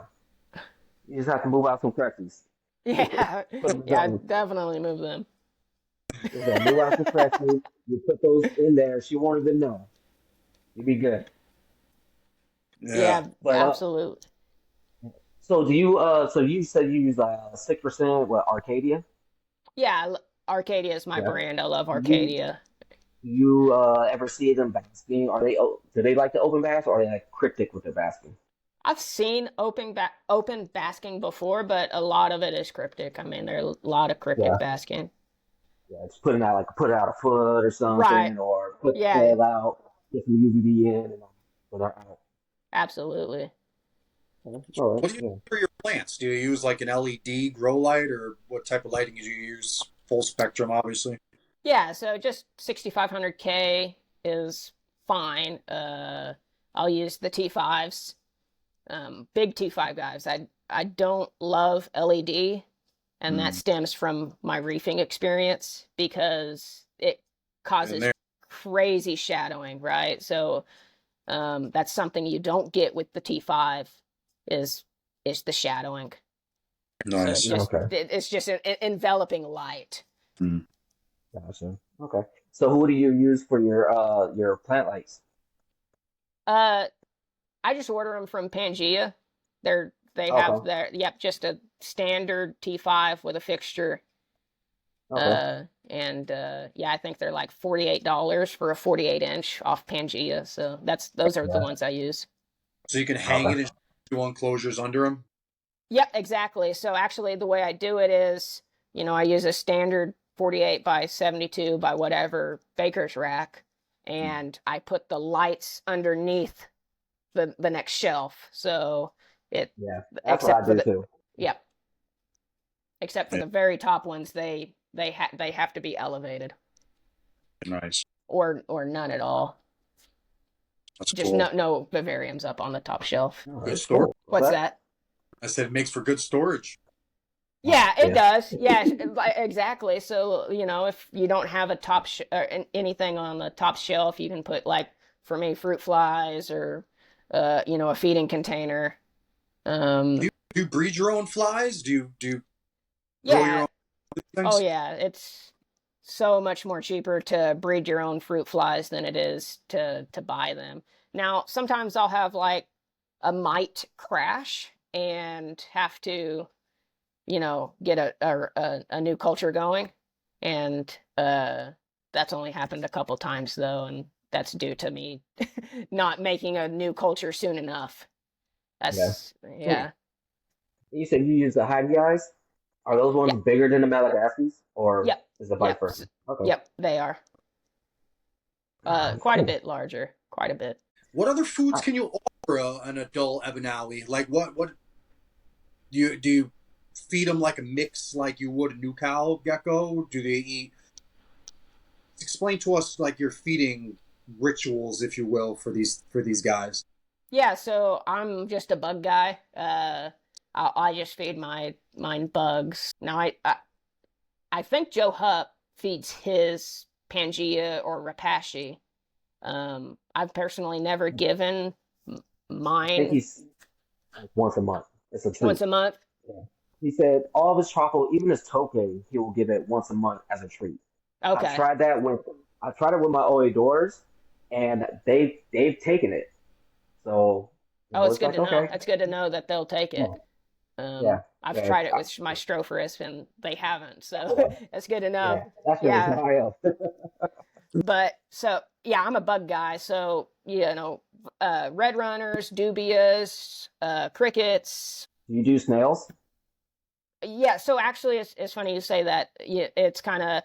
You just have to move out some crutches. yeah. Put them Yeah, down. I'd definitely move them. Just move out some crutches. You put those in there. She won't even know. You'll be good. Yeah. Yeah, But absolutely. so do you? So you said you use 6%. What Arcadia? Yeah, Arcadia is my Yeah. brand. I love You Arcadia. you ever see them basking? Are they? Do they like to open bass, or are they like cryptic with their basking? I've seen open basking before, but a lot of it is cryptic. I mean, there are a lot of cryptic Yeah. basking. Yeah. It's putting out put it out a foot or Right. something, or put the Yeah, tail out, get some UVB in, and so they're out. absolutely. All right. What do you Yeah. do for your plants? Do you use like an LED grow light, or what type of lighting do you use? Full spectrum, obviously. Yeah, so just 6500K is fine. I'll use the T5s, big T5 guys. I don't love LED, and that Mm. stems from my reefing experience because it And causes there, crazy shadowing, right? So that's something you don't get with the T5 is is the shadowing. So nice. Okay. it's just an enveloping light. Mm. Gotcha. Okay. So who do you use for your plant lights? Uh, I just order them from Pangea. They have Okay. their yep, just a standard T5 with a fixture. Okay. And yeah, I think they're like $48 for a 48-inch off Pangea. So those are the Yeah. ones I use. So you can hang it Okay. and do enclosures under them. Yep, exactly. So actually, the way I do it is, I use a standard 48 by 72 by whatever baker's rack, and I put the lights underneath the next shelf. So it, Yeah. That's what except I for do the, too. yep, except for Yeah, the very top ones, they have to be elevated nice. or none at all. That's Just cool. no vivariums up on the top shelf. All Good right. storage. Cool. What's What's that? that? I said it makes for good storage. Yeah, it Yeah. does. Yeah, exactly. So, if you don't have a anything on the top shelf, you can put like for me fruit flies or a feeding container. Do Um you breed your own flies? Do you grow your yeah. own Oh things? yeah, it's so much more cheaper to breed your own fruit flies than it is to buy them. Now, sometimes I'll have like a mite crash and have to get a new culture going. And that's only happened a couple times though, and that's due to me not making a new culture soon enough. Yeah. That's So yeah. you said you use the high eyes. Are those Yep. ones bigger than the Malagasys, or Yep. is it vice Yep. versa? Okay. Yep, they are. All right. Quite a Cool. bit larger. Quite a bit. What other foods Uh, can you offer an adult Ebenali? Like what do you feed them like a mix like you would a new cow gecko? Do they eat? Explain to us like your feeding rituals, if you will, for these guys. Yeah, so I'm just a bug guy. I just feed mine bugs. Now I think Joe Hupp feeds his Pangea or Rapashi. I've personally never given I think mine he's like once a month. It's a treat. once a month. Yeah. He said all of his chocolate, even his toke, he will give it once a month as a treat. I've Okay. tried that with I've tried it with my OA doors, and they've taken it. So Oh, it's it's good like to know. okay, It's good to know that they'll take yeah, it. I've yeah, tried it with my Strophoris and they haven't, so it's good to yeah. know. That's really Yeah, somebody else. but so yeah, I'm a bug guy, so red runners, dubias, crickets. You do snails? Yeah, so actually, it's funny you say that. Yeah, it's kind of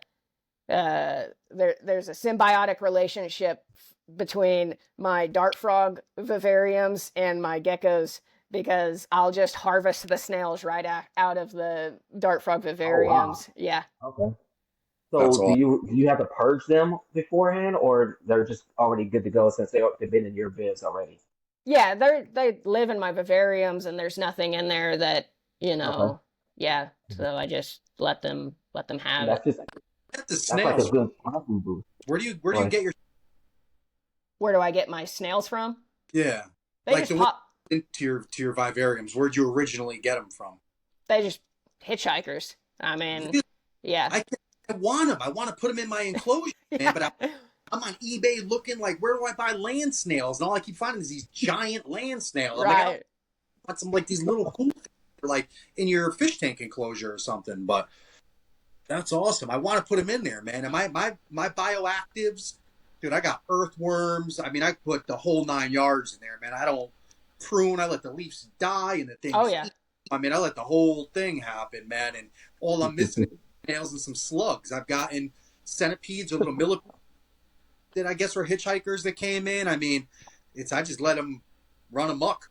there's a symbiotic relationship between my dart frog vivariums and my geckos because I'll just harvest the snails right out of the dart frog Oh wow. vivariums. Yeah. Okay. That's So all. do you have to purge them beforehand, or they're just already good to go since they've been in your biz already? Yeah, they live in my vivariums and there's nothing in there that, you Okay. know, Yeah, so I just let them have it. That's just Get the that's like a snails. good food boost. Where do you get your Where do I get my snails from? yeah They like just the one pop. to your vivariums? Where'd you originally get them from? They just hitchhikers. I mean, Really? yeah. I want them. I want to put them in my enclosure, man. But Yeah. I'm on eBay looking like, where do I buy land snails? And all I keep finding is these giant land snails. I'm like, I don't Right. want some like these little cool things, like in your fish tank enclosure or something. But that's awesome. I want to put them in there, man. And my bioactives, dude. I got earthworms. I mean, I put the whole 9 yards in there, man. I don't prune. I let the leaves die and the Oh things yeah. eat. I mean, I let the whole thing happen, man. And all I'm missing is snails and some slugs. I've gotten centipedes or little millipedes that I guess were hitchhikers that came in. I mean, I just let them run amok.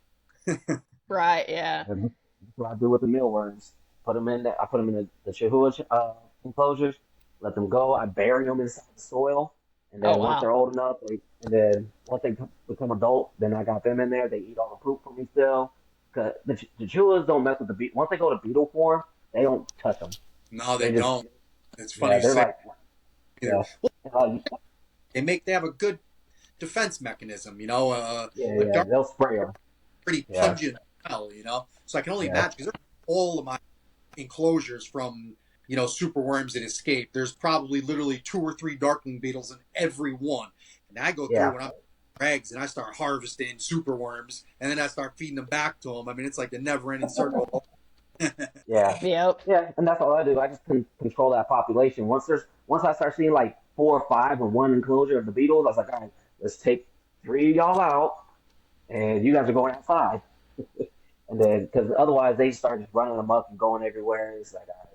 Right. Yeah. And that's what I do with the mealworms. Put them in there. I put them in the Chihuahua enclosures. Let them go. I bury them inside the soil, and Oh then once wow. they're old enough, and then once they become adult, then I got them in there. They eat all the poop for me still. Cause the Chihuahuas don't mess with the beetle. Once they go to beetle form, they don't touch them. No, they They just don't. It's funny yeah, you they're say like either. yeah, Well, uh, they have a good defense mechanism. A yeah. dark, They'll spray them. pretty Yeah, pungent smell. So I can only yeah, imagine because all of my enclosures from superworms that escape. There's probably literally 2 or 3 darkling beetles in every one, and I go through yeah. when I'm eggs and I start harvesting superworms, and then I start feeding them back to them. I mean, it's like the never-ending circle. Yeah, Yep. yeah, and that's all I do. I just control that population. Once I start seeing like 4 or 5 in one enclosure of the beetles, I was like, all right, let's take 3 of y'all out, and you guys are going outside. And then because otherwise they start just running amok and going everywhere. It's like, all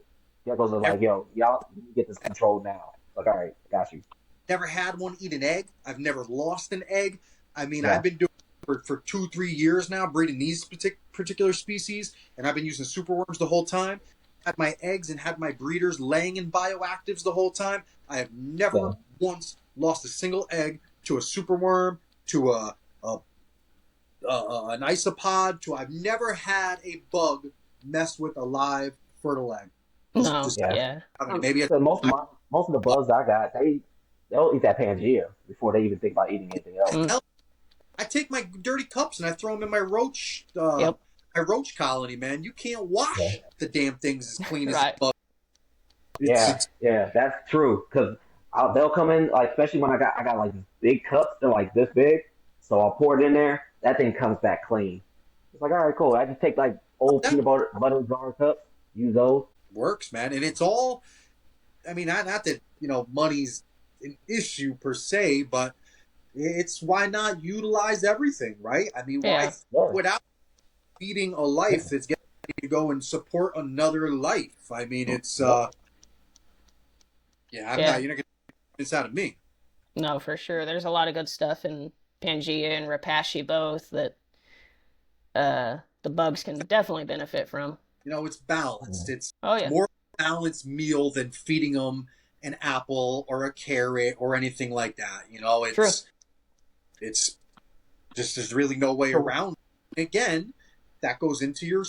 right, geckos are Ever, like, yo, y'all you get this controlled now. Like, all right, got you. never had one eat an egg. I've never lost an egg. I mean, I've Yeah, been doing it for 2, 3 years now, breeding these particular species, and I've been using superworms the whole time. Had my eggs and had my breeders laying in bioactives the whole time. I have yeah. never once lost a single egg to a superworm, to a an isopod. To I've never had a bug mess with a live fertile egg. No. Just Yeah. Yeah. I mean, maybe So most of the bugs I got, they'll eat that Pangea before they even think about eating anything else. Mm. I take my dirty cups and I throw them in Yep. my roach colony. Man, you can't Yeah, wash the damn things as clean as a Right. bug. yeah, It's yeah. That's true. Cause they'll come in like, especially when I got like these big cups. They're like this big, so I'll pour it in there. That thing comes back clean. It's like, all right, cool. I just take like old that peanut butter jar cups, use those. works, man, and it's all. I mean, not that money's an issue per se, but it's why not utilize everything, right? I mean, why Yeah. throw Yeah, it out feeding a life that's getting ready to go and support another life? I mean, it's yep. yeah, Yeah. you're not gonna get this out of me. No, for sure. There's a lot of good stuff in Pangea and Rapashi both that the bugs can definitely benefit from. It's balanced. It's Oh yeah. more balanced meal than feeding them an apple or a carrot or anything like that. True. It's just there's really no way So, around it. Again, that goes into your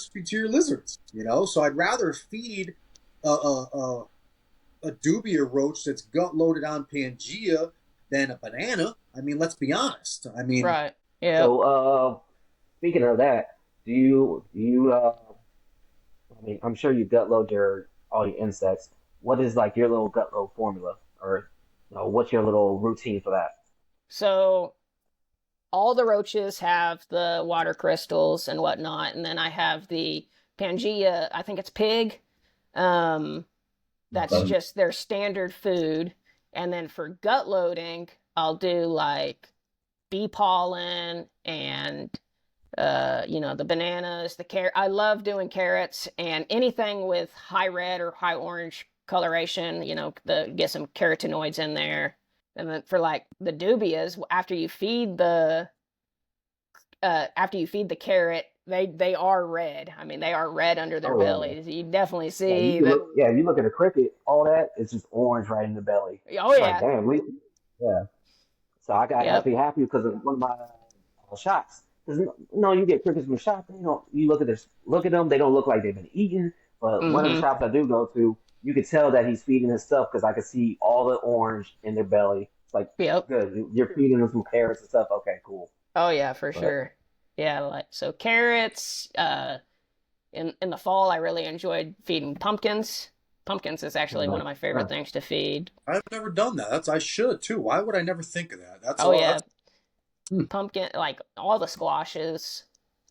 lizards. So I'd rather feed a dubia roach that's gut loaded on Pangea than a banana. I mean, let's be honest. I mean, Right. Yep. so speaking of that, do you I mean, I'm sure you gut load your all your insects. What is like your little gut load formula, or what's your little routine for that? So all the roaches have the water crystals and whatnot, and then I have the Pangea. I think it's pig. Um, that's Okay. just their standard food. And then for gut loading, I'll do like bee pollen and the bananas, the carrot. I love doing carrots and anything with high red or high orange coloration, get some carotenoids in there. And then for like the dubias, after you feed the carrot, they are red. I mean, they are red under their Oh yeah, bellies. You definitely yeah. You see can that. look, yeah. You look at a cricket, all that it's just orange right in the belly. Oh I'm like, yeah. damn, yeah. So I got to Yep. be happy because of one of my shots. Because no, you get crickets from shots. You look at them, they don't look like they've been eaten. But one of the Mm-hmm. shops I do go to, you could tell that he's feeding his stuff because I could see all the orange in their belly. It's like, Yep. good, you're feeding them some carrots and stuff. Okay, cool. Oh yeah, for But sure. Yeah, like so carrots. In the fall, I really enjoyed feeding pumpkins. Pumpkins is actually one uh, of my favorite things to feed. I've never done that. I should too. Why would I never think of that? That's Oh all. yeah, That's hmm. pumpkin like all the squashes,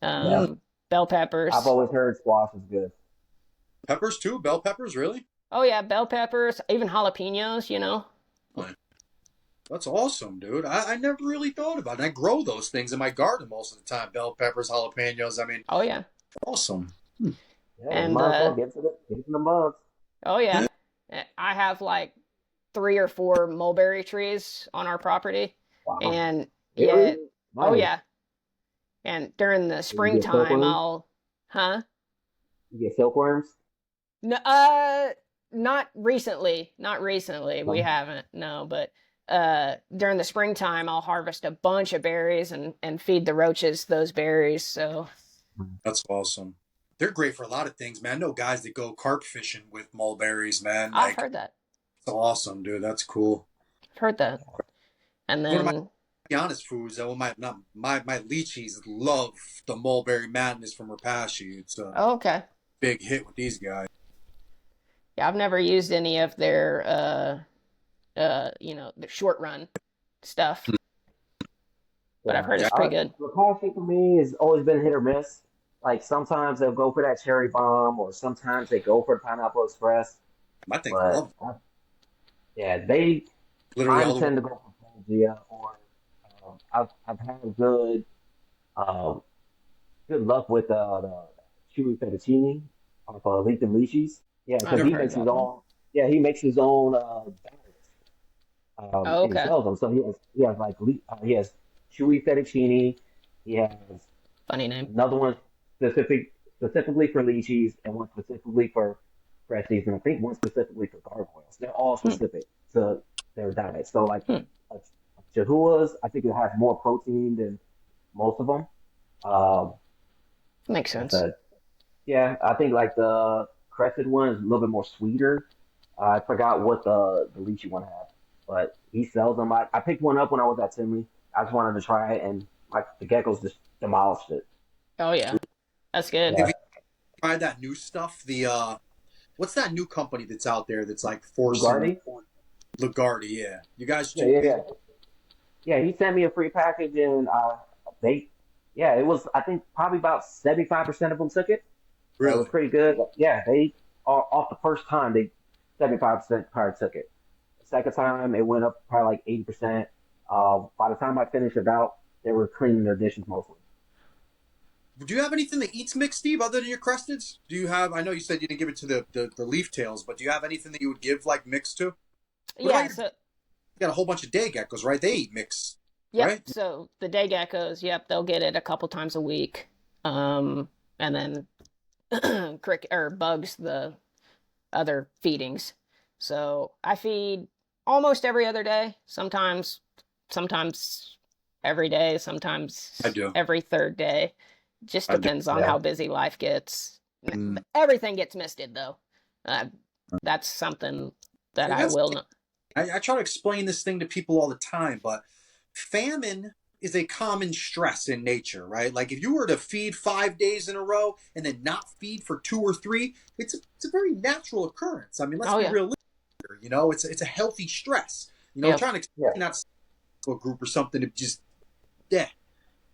yeah, Mm. bell I've peppers. always heard squash is good. Peppers too. Bell peppers, really? Oh yeah, bell peppers, even jalapenos. Boy, that's awesome, dude. I never really thought about it. I grow those things in my garden most of the time. Bell peppers, jalapenos. I mean, Oh yeah, awesome. Yeah, you and might as well get to the bugs. oh yeah, I have like 3 or 4 mulberry trees on our property, Wow, and yeah, really? oh Nice. yeah, and during the Do you get springtime, silkworms? huh? You get silkworms? No, not recently. Not recently. We No. haven't. No, but during the springtime, I'll harvest a bunch of berries and feed the roaches those berries. So That's awesome. They're great for a lot of things, man. I know guys that go carp fishing with mulberries, man. I've Like, heard that. it's awesome, dude. That's cool. I've heard that. And One of my, then, to be honest, foods that my not my lychees love the mulberry madness from Rapashi. It's a oh, okay. big hit with these guys. Yeah, I've never used any of their the short run stuff, but I've Yeah. heard it's Yeah, pretty good. The coffee for me has always been hit or miss. Like sometimes they'll go for that cherry bomb, or sometimes they go for the pineapple express. my thing But love yeah, they literally kind all of the way. tend to go for Pangea. Or I've had um, good luck with the chewy fettuccine off Leaf and Lychees. Yeah, I've because Yeah, he heard makes his that one. own. Yeah, he makes his own batters, Oh, and he okay. sells them. So he has like he has chewy fettuccine. He has Funny name. another one specifically for lychees, and one specifically for freshies, and I think one specifically for gargoyles. They're all Hmm, specific to their diet. So like hmm. uh, Chihuahuas, I think it has more protein than most of them. Um, Makes that's sense. a Yeah, I think like the crested one is a little bit more sweeter. I forgot what the lychee one had, but he sells them. I picked one up when I was at Tinley. I just wanted to try it, and like the geckos just demolished it. Oh yeah, that's good. Have Yeah, you tried that new stuff? The what's that new company that's out there that's like forcing Lugardi. Lagarde? Yeah, you guys. Yeah, yeah, yeah. Yeah, he sent me a free package, and they, yeah, it was. I think probably about 75% of them took it, so it was Really? pretty good. Yeah, they off the first time they 75% probably took it. The second time it went up probably like 80%. By the time I finished it out, they were cleaning their dishes mostly. Do you have anything that eats mixed, Steve, other than your cresteds? Do you have? I know you said you didn't give it to the leaf tails, but do you have anything that you would give like mixed to? What about Yeah. your? So You got a whole bunch of day geckos, right? They eat mixed, yep. right? So the day geckos, yep, they'll get it a couple times a week. And then cricket or bugs the other feedings. So I feed almost every other day. Sometimes every day, I sometimes do. every third day. Just I do. depends on Yeah, how busy life gets. Mm. Everything gets misted though. Uh, that's something that See, I that's will not. I try to explain this thing to people all the time, but famine is a common stress in nature, right? Like if you were to feed 5 days in a row and then not feed for 2 or 3, it's a very natural occurrence. I mean, let's Oh be yeah. realistic here. It's a healthy stress. Yep. Trying to yeah, explain that to a group or something to just yeah.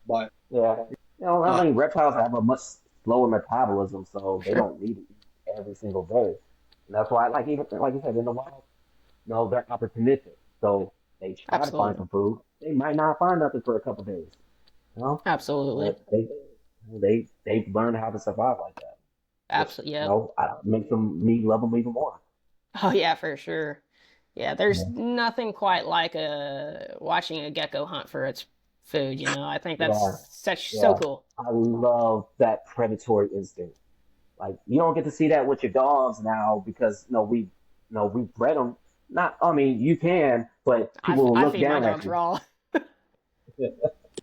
But yeah. I uh, mean, reptiles have a much slower metabolism, so they Sure. don't need to eat every single day. And that's why, like even like you said, in the wild, no, they're opportunistic. So they try to find Absolutely. some food. They might not find nothing for a couple days, you know, Absolutely. but they've learned how to survive like that, which Absolutely. Yep. makes me love them even more. Oh yeah, for sure. Yeah, there's Yeah, nothing quite like watching a gecko hunt for its food, I think that's yeah, so yeah. cool. I love that predatory instinct. Like you don't get to see that with your dogs now because we bred them. Not, I mean, you can, but people will I look feed my down at dogs you. raw.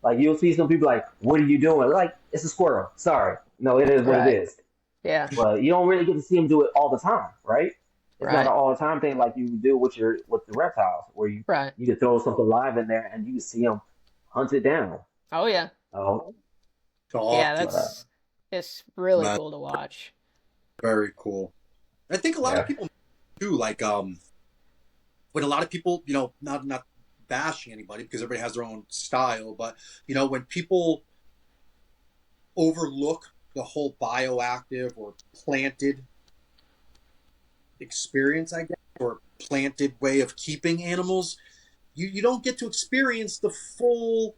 Like you'll see some people like, "What are you doing?" Like it's a squirrel. Sorry, no, it is what it Right. is. Yeah. but you don't really get to see them do it all the time, right? It's not Right. an all the time thing like you do with the reptiles, where Right. you can throw something live in there and you can see them hunt it down. Oh yeah. Oh, Yeah, Talk, but it's really man, cool to watch. very cool. I think a lot of yeah, people too, like when a lot of people, not bashing anybody because everybody has their own style, but when people overlook the whole bioactive or planted experience, I guess, or planted way of keeping animals, you don't get to experience the full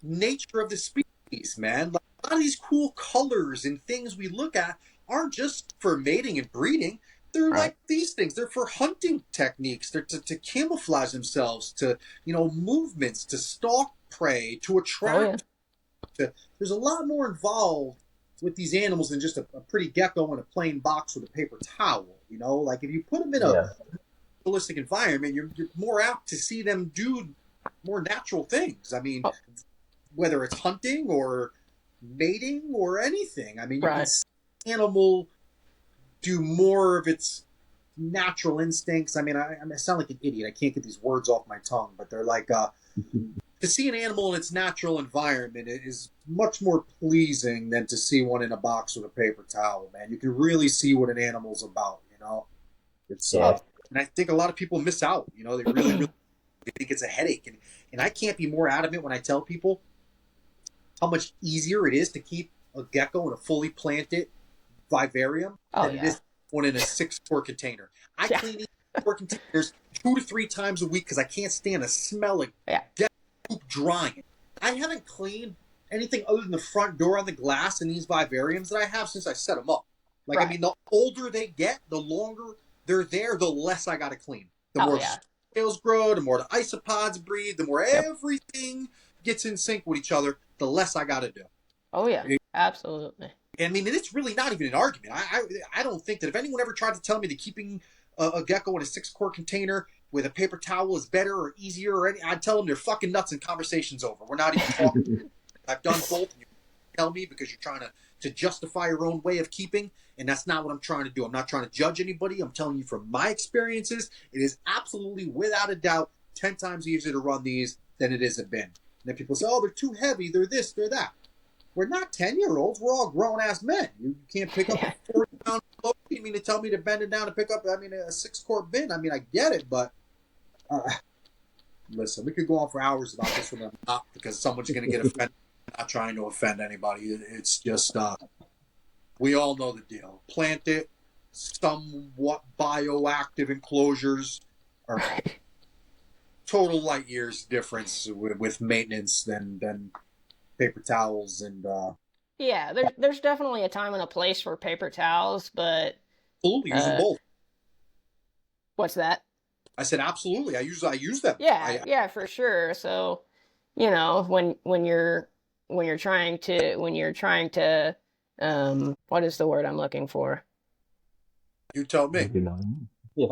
nature of the species, man. Like, a lot of these cool colors and things we look at aren't just for mating and breeding. They're Right. like these things. They're for hunting techniques. They're to camouflage themselves, to movements, to stalk prey, to Oh yeah. attract. There's a lot more involved with these animals than just a pretty gecko in a plain box with a paper towel. Like if you put them in a yeah, holistic environment, you're more apt to see them do more natural things. I mean, Oh, whether it's hunting or mating or anything. I mean, you can right. see an animal do more of its natural instincts. I mean, I sound like an idiot. I can't get these words off my tongue, but they're like to see an animal in its natural environment is much more pleasing than to see one in a box with a paper towel. Man, you can really see what an animal's about. It's yeah. and I think a lot of people miss out. They really, really think it's a headache, and I can't be more adamant when I tell people how much easier it is to keep a gecko in a fully planted vivarium Oh than it yeah. is one in a 6 quart container. I Yeah. clean these 6 quart containers 2 to 3 times a week because I can't stand the smell of Yeah. gecko poop drying. I haven't cleaned anything other than the front door on the glass in these vivariums that I have since I set them up. Like, I Right. mean, the older they get, the longer they're there, the less I got to clean. The Oh more yeah. scales grow, the more the isopods breathe, the more Yep. everything gets in sync with each other, the less I got to do. Oh yeah. Absolutely. I mean, it's really not even an argument. I don't think that if anyone ever tried to tell me that keeping a gecko in a 6 quart container with a paper towel is better or easier, or I'd tell them they're fucking nuts and conversation's over. We're not even talking. I've done both. And you tell me because you're trying to justify your own way of keeping, and that's not what I'm trying to do. I'm not trying to judge anybody. I'm telling you from my experiences, it is absolutely, without a doubt, 10 times easier to run these than it is a bin. And then people say, oh, they're too heavy, they're this, they're that. We're not 10-year-olds. We're all grown-ass men. You can't pick up a 40-pound load. You mean to tell me to bend it down and pick up, a 6-quart bin? I mean, I get it, but listen, we could go on for hours about this one. I'm not, because someone's going to get offended. I'm not trying to offend anybody. It's just, we all know the deal. Plant it, somewhat bioactive enclosures are total light years difference with maintenance than paper towels and Yeah, there's definitely a time and a place for paper towels, but absolutely use them both. what's that? I said absolutely. I use them. Yeah, for sure. So, when you're trying to what is the word I'm looking for? You tell me. Yeah.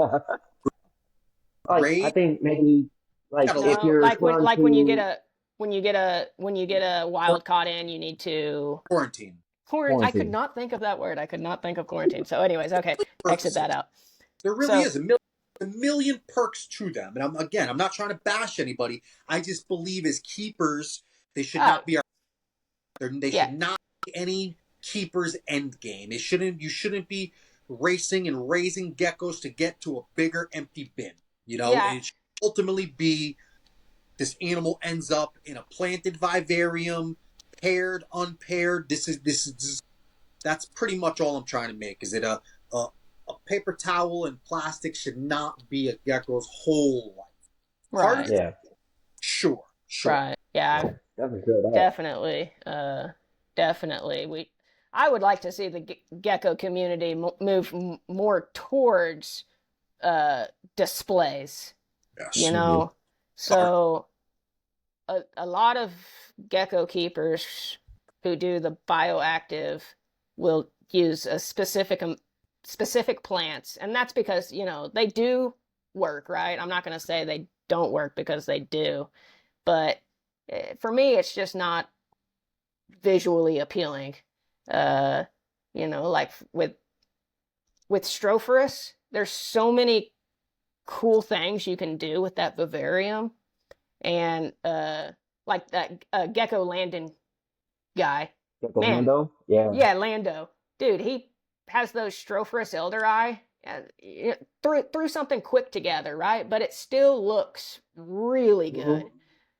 Like I Great. think maybe like if No, you're like trying when you get to a wild caught in, you need to Quarantine. I could quarantine. not think of that word. I could not think of quarantine. So, anyways, okay, exit that out. There really So, is a million perks to them. And I'm not trying to bash anybody. I just believe as keepers, they should oh not be they yeah, should not be any keeper's end game. You shouldn't be racing and raising geckos to get to a bigger empty bin. yeah, It should ultimately be this animal ends up in a planted vivarium, paired, unpaired. That's pretty much all I'm trying to make. Is it a paper towel and plastic should not be a gecko's whole life. Part of right, it, Yeah. sure. right, yeah, That's a good app. definitely, definitely. I would like to see the gecko community move more towards displays. Yes. So a lot of gecko keepers who do the bioactive will use a specific plants, and that's because they do work, right? I'm not going to say they don't work because they do, but for me, it's just not visually appealing. like with Strophorus, there's so many cool things you can do with that vivarium. And like that Gecko Landon guy, Gecko man, Lando? Yeah. yeah, Lando, dude, he has those Strophorus Elder threw something quick together, right? But it still looks really good. Hmm.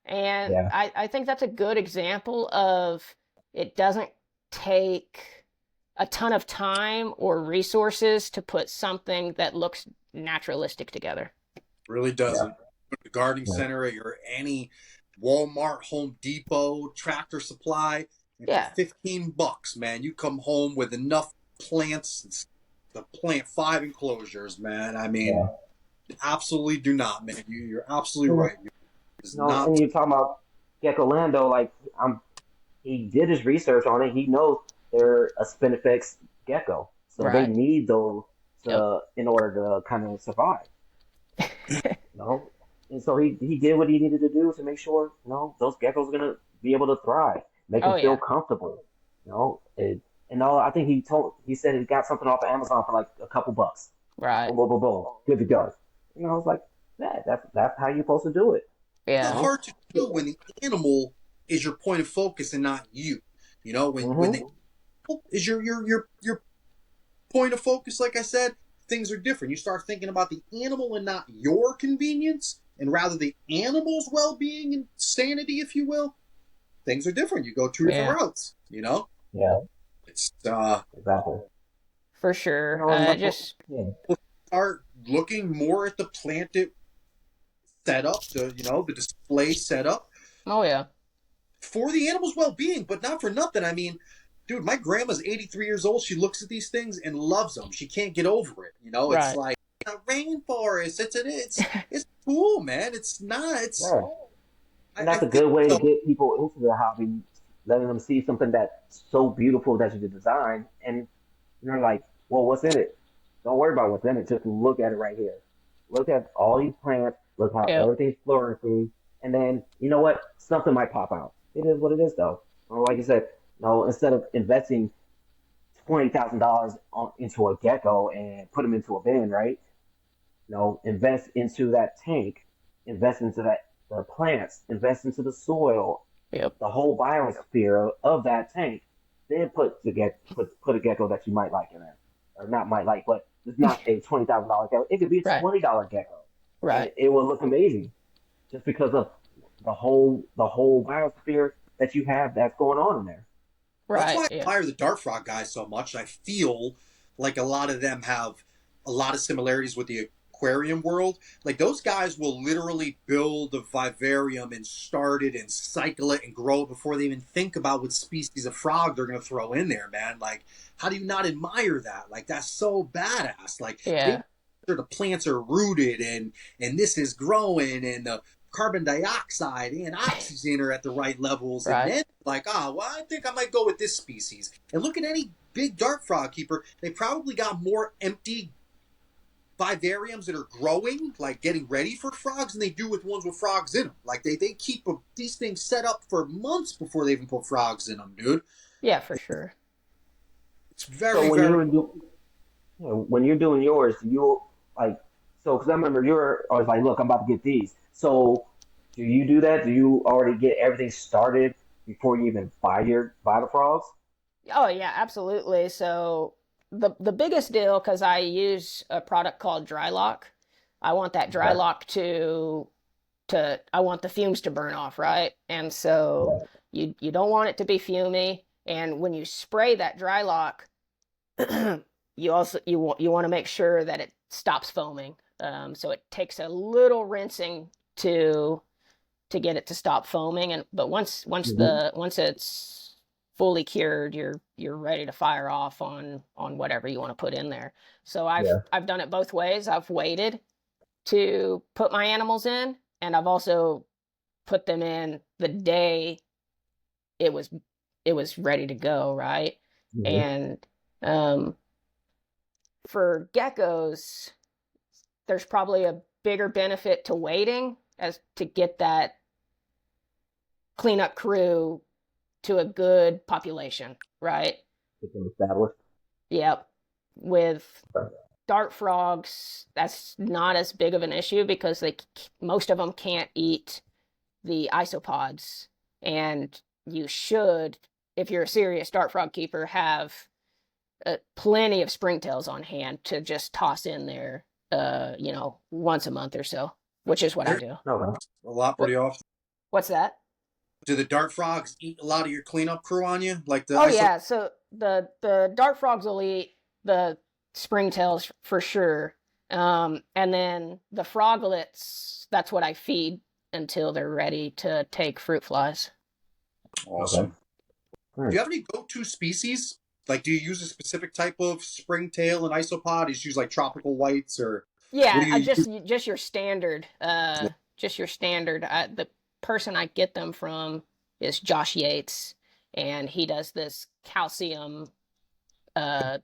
And Yeah. I think that's a good example of it doesn't take a ton of time or resources to put something that looks naturalistic together. Really Yeah. doesn't. The gardening Yeah. center at your any Walmart, Home Depot, Tractor Supply, and for Yeah. $15, man, you come home with enough plants to plant 5 enclosures, man. I mean, Yeah. absolutely do not, man. You're absolutely And, right. It's not. and you're talking about Gecko Lando, like he did his research on it. He knows they're a spinifex gecko, so they Right. need those Yep. to in order to kind of survive. You know, and so he did what he needed to do to make sure those geckos are gonna be able to thrive, make them Oh feel yeah. comfortable. And all I think he said he got something off of Amazon for like a couple bucks. Right. Boom, boom, boom, boom, good to go. I was like, yeah, that's how you're supposed to do it. It's Yeah. hard to do when the animal is your point of focus and not you. When the Hmm. animal is your point of focus, like I said, things are different. You start thinking about the animal and not your convenience, and rather the animal's well-being and sanity, if you will. Things are different. You go two different Yeah. routes. Yeah, It's exactly. For sure. And that's what, Just yeah. start looking more at the planted setup, the display setup oh yeah. for the animal's well-being, but not for nothing. I mean, dude, my grandma's 83 years old. She looks at these things and loves them. She can't get over it. It's Right. like a rainforest. It's cool, man. It's not. It's Yeah. And I that's a feel good way to so. get people into the hobby, letting them see something that's so beautiful that you design, and you're like, well, what's in it? Don't worry about what's in it. Just look at it right here. Look at all these plants. Look how Yep. everything's flourishing, and then you know what? Something might pop out. It is what it is, though. Like you said, no. Instead of investing $20,000 into a gecko and put them into a bin, right? Invest into that tank, invest into the plants, invest into the soil, Yep. the whole biosphere of that tank. Then put a gecko that you might like in there, or not might like, but it's not a $20,000 gecko. It could be a Right. $20 gecko, and Right. it will look amazing just because of the whole biosphere that you have that's going on in there. That's Right. why I Yeah. admire the Dart Frog guys so much. I feel like a lot of them have a lot of similarities with the aquarium world. Like those guys will literally build a vivarium and start it and cycle it and grow it before they even think about what species of frog they're going to throw in there, man. Like, how do you not admire that? Like, that's so badass. Like, they Yeah. make sure the plants are rooted and this is growing and the carbon dioxide and oxygen are at the right levels, and Right. then like, well, I think I might go with this species. And look at any big dart frog keeper; they probably got more empty vivariums that are growing, like getting ready for frogs, than they do with ones with frogs in them. Like they keep these things set up for months before they even put frogs in them, dude. Yeah. For sure. It's So very, very. when you're doing yours, you like because I remember you're always like, look, I'm about to get these. So do you do that? Do you already get everything started before you even buy the frogs? Oh yeah. Absolutely. So the biggest deal, because I use a product called Dry Lock. I want that dry Okay. lock to I want the fumes to burn off, right? And so Yeah. you don't want it to be fumy. And when you spray that dry lock, you want to make sure that it stops foaming. So it takes a little rinsing to get it to stop foaming. And but Hmm. once it's fully cured, you're ready to fire off on whatever you want to put in there. So Yeah. I've done it both ways. I've waited to put my animals in, and I've also put them in the day it was it was ready to go, right? Hmm. And um, for geckos, there's probably a bigger benefit to waiting as to get that cleanup crew to a good population, right? Get them established. Yep. With dart frogs, that's not as big of an issue because most of them can't eat the isopods, and you should, if you're a serious dart frog keeper, have plenty of springtails on hand to just toss in there, once a month or so, which is what I do. Okay. A lot What, pretty often. what's that? Do the dart frogs eat a lot of your cleanup crew on you? Like the Oh yeah, so the dart frogs will eat the springtails for sure. And then the froglets, that's what I feed until they're ready to take fruit flies. Awesome. Okay. Do you have any go-to species? Like, do you use a specific type of springtail and isopod? Do you use like tropical whites or Yeah, what do you just your standard. Just your standard. The person I get them from is Josh Yates, and he does this calcium, the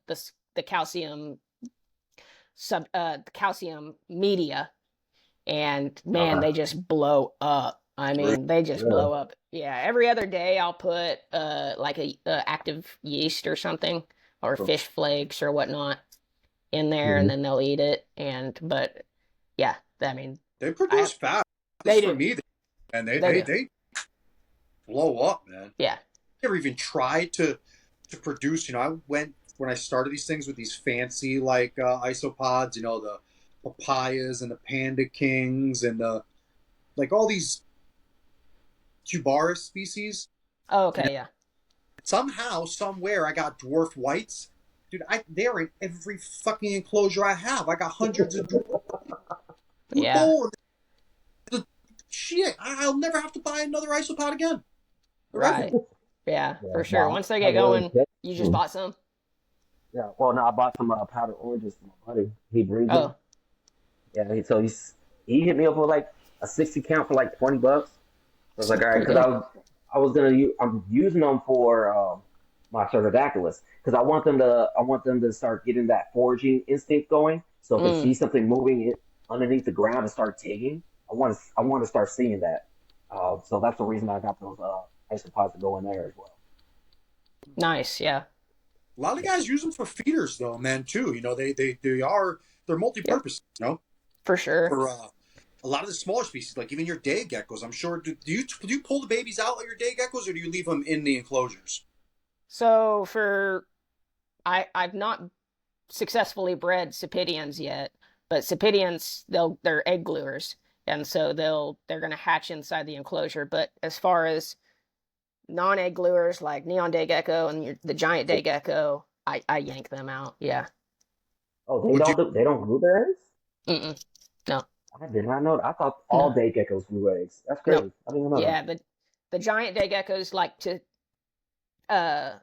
calcium the calcium media, and man, they just blow up. I mean, they just blow up. Yeah, every other day I'll put like a active yeast or something, or fish flakes or whatnot in there, and then they'll eat it. But yeah, I mean, they produce fat. They For do. me, and They they blow up, man. Yeah. Never even tried to produce. I went when I started these things with these fancy like isopods. The papayas and the panda kings and the like all these cubaris species. Oh, okay, yeah. Somehow, somewhere, I got dwarf whites. Dude, they're in every fucking enclosure I have. I got hundreds of dwarf. Yeah. Shit, I'll never have to buy another isopod again. Right. Yeah, for sure. No, Once they get going, you just bought some. Yeah. Well, no, I bought some powdered oranges for my buddy. He breeds them. Oh, Yeah. He hit me up with like a 60 count for like $20. I was like, all right, pretty because good. I'm using them for my Cervicales because I want them to start getting that foraging instinct going. So if they see something moving underneath the ground and start digging, I want to start seeing that. So that's the reason I got those isopods to go in there as well. Nice, yeah. A lot of guys use them for feeders, though, man. Too. They're Yep, multi-purpose. for sure. For a lot of the smaller species, like even your day geckos. I'm sure. Do you pull the babies out of your day geckos, or do you leave them in the enclosures? So I've not successfully bred Cepidians yet, but Cepidians, they're egg gluers, and so they're gonna hatch inside the enclosure. But as far as non-egg gluers like neon day gecko and the giant day gecko, I yank them out. Yeah. Oh, Would you? they don't glue their eggs? Mm-mm. No, I did not know that. I thought all no, day geckos glue eggs. That's no. crazy. I didn't even know that. Yeah, the giant day geckos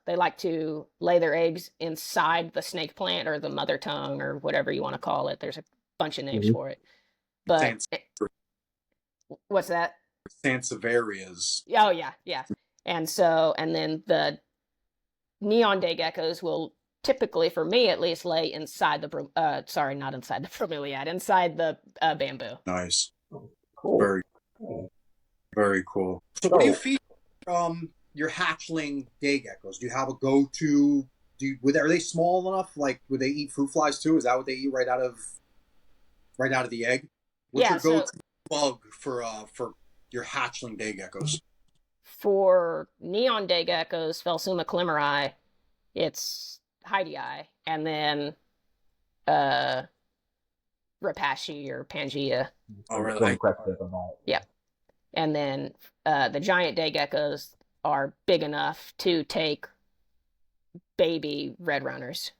they like to lay their eggs inside the snake plant or the mother tongue or whatever you want to call it. There's a bunch of names for it. But Sans- what's that? Sansevierias. Oh yeah, yeah. And then the neon day geckos will typically, for me at least, lay inside sorry, not inside the bromeliad, inside the bamboo. Nice. Cool. Very, Cool. very cool. So, what do you So, feed your hatchling day geckos? Do you have a go-to? Are they small enough? Like, would they eat fruit flies too? Is that what they eat right out of the egg? What's Yeah, your so go-to bug for your hatchling day geckos? for neon day geckos, Phelsuma climeri, it's Heidii, and then uh Rapashi or Pangea. Oh, I'm really? impressed about it. Yep. And then the giant day geckos are big enough to take baby red runners.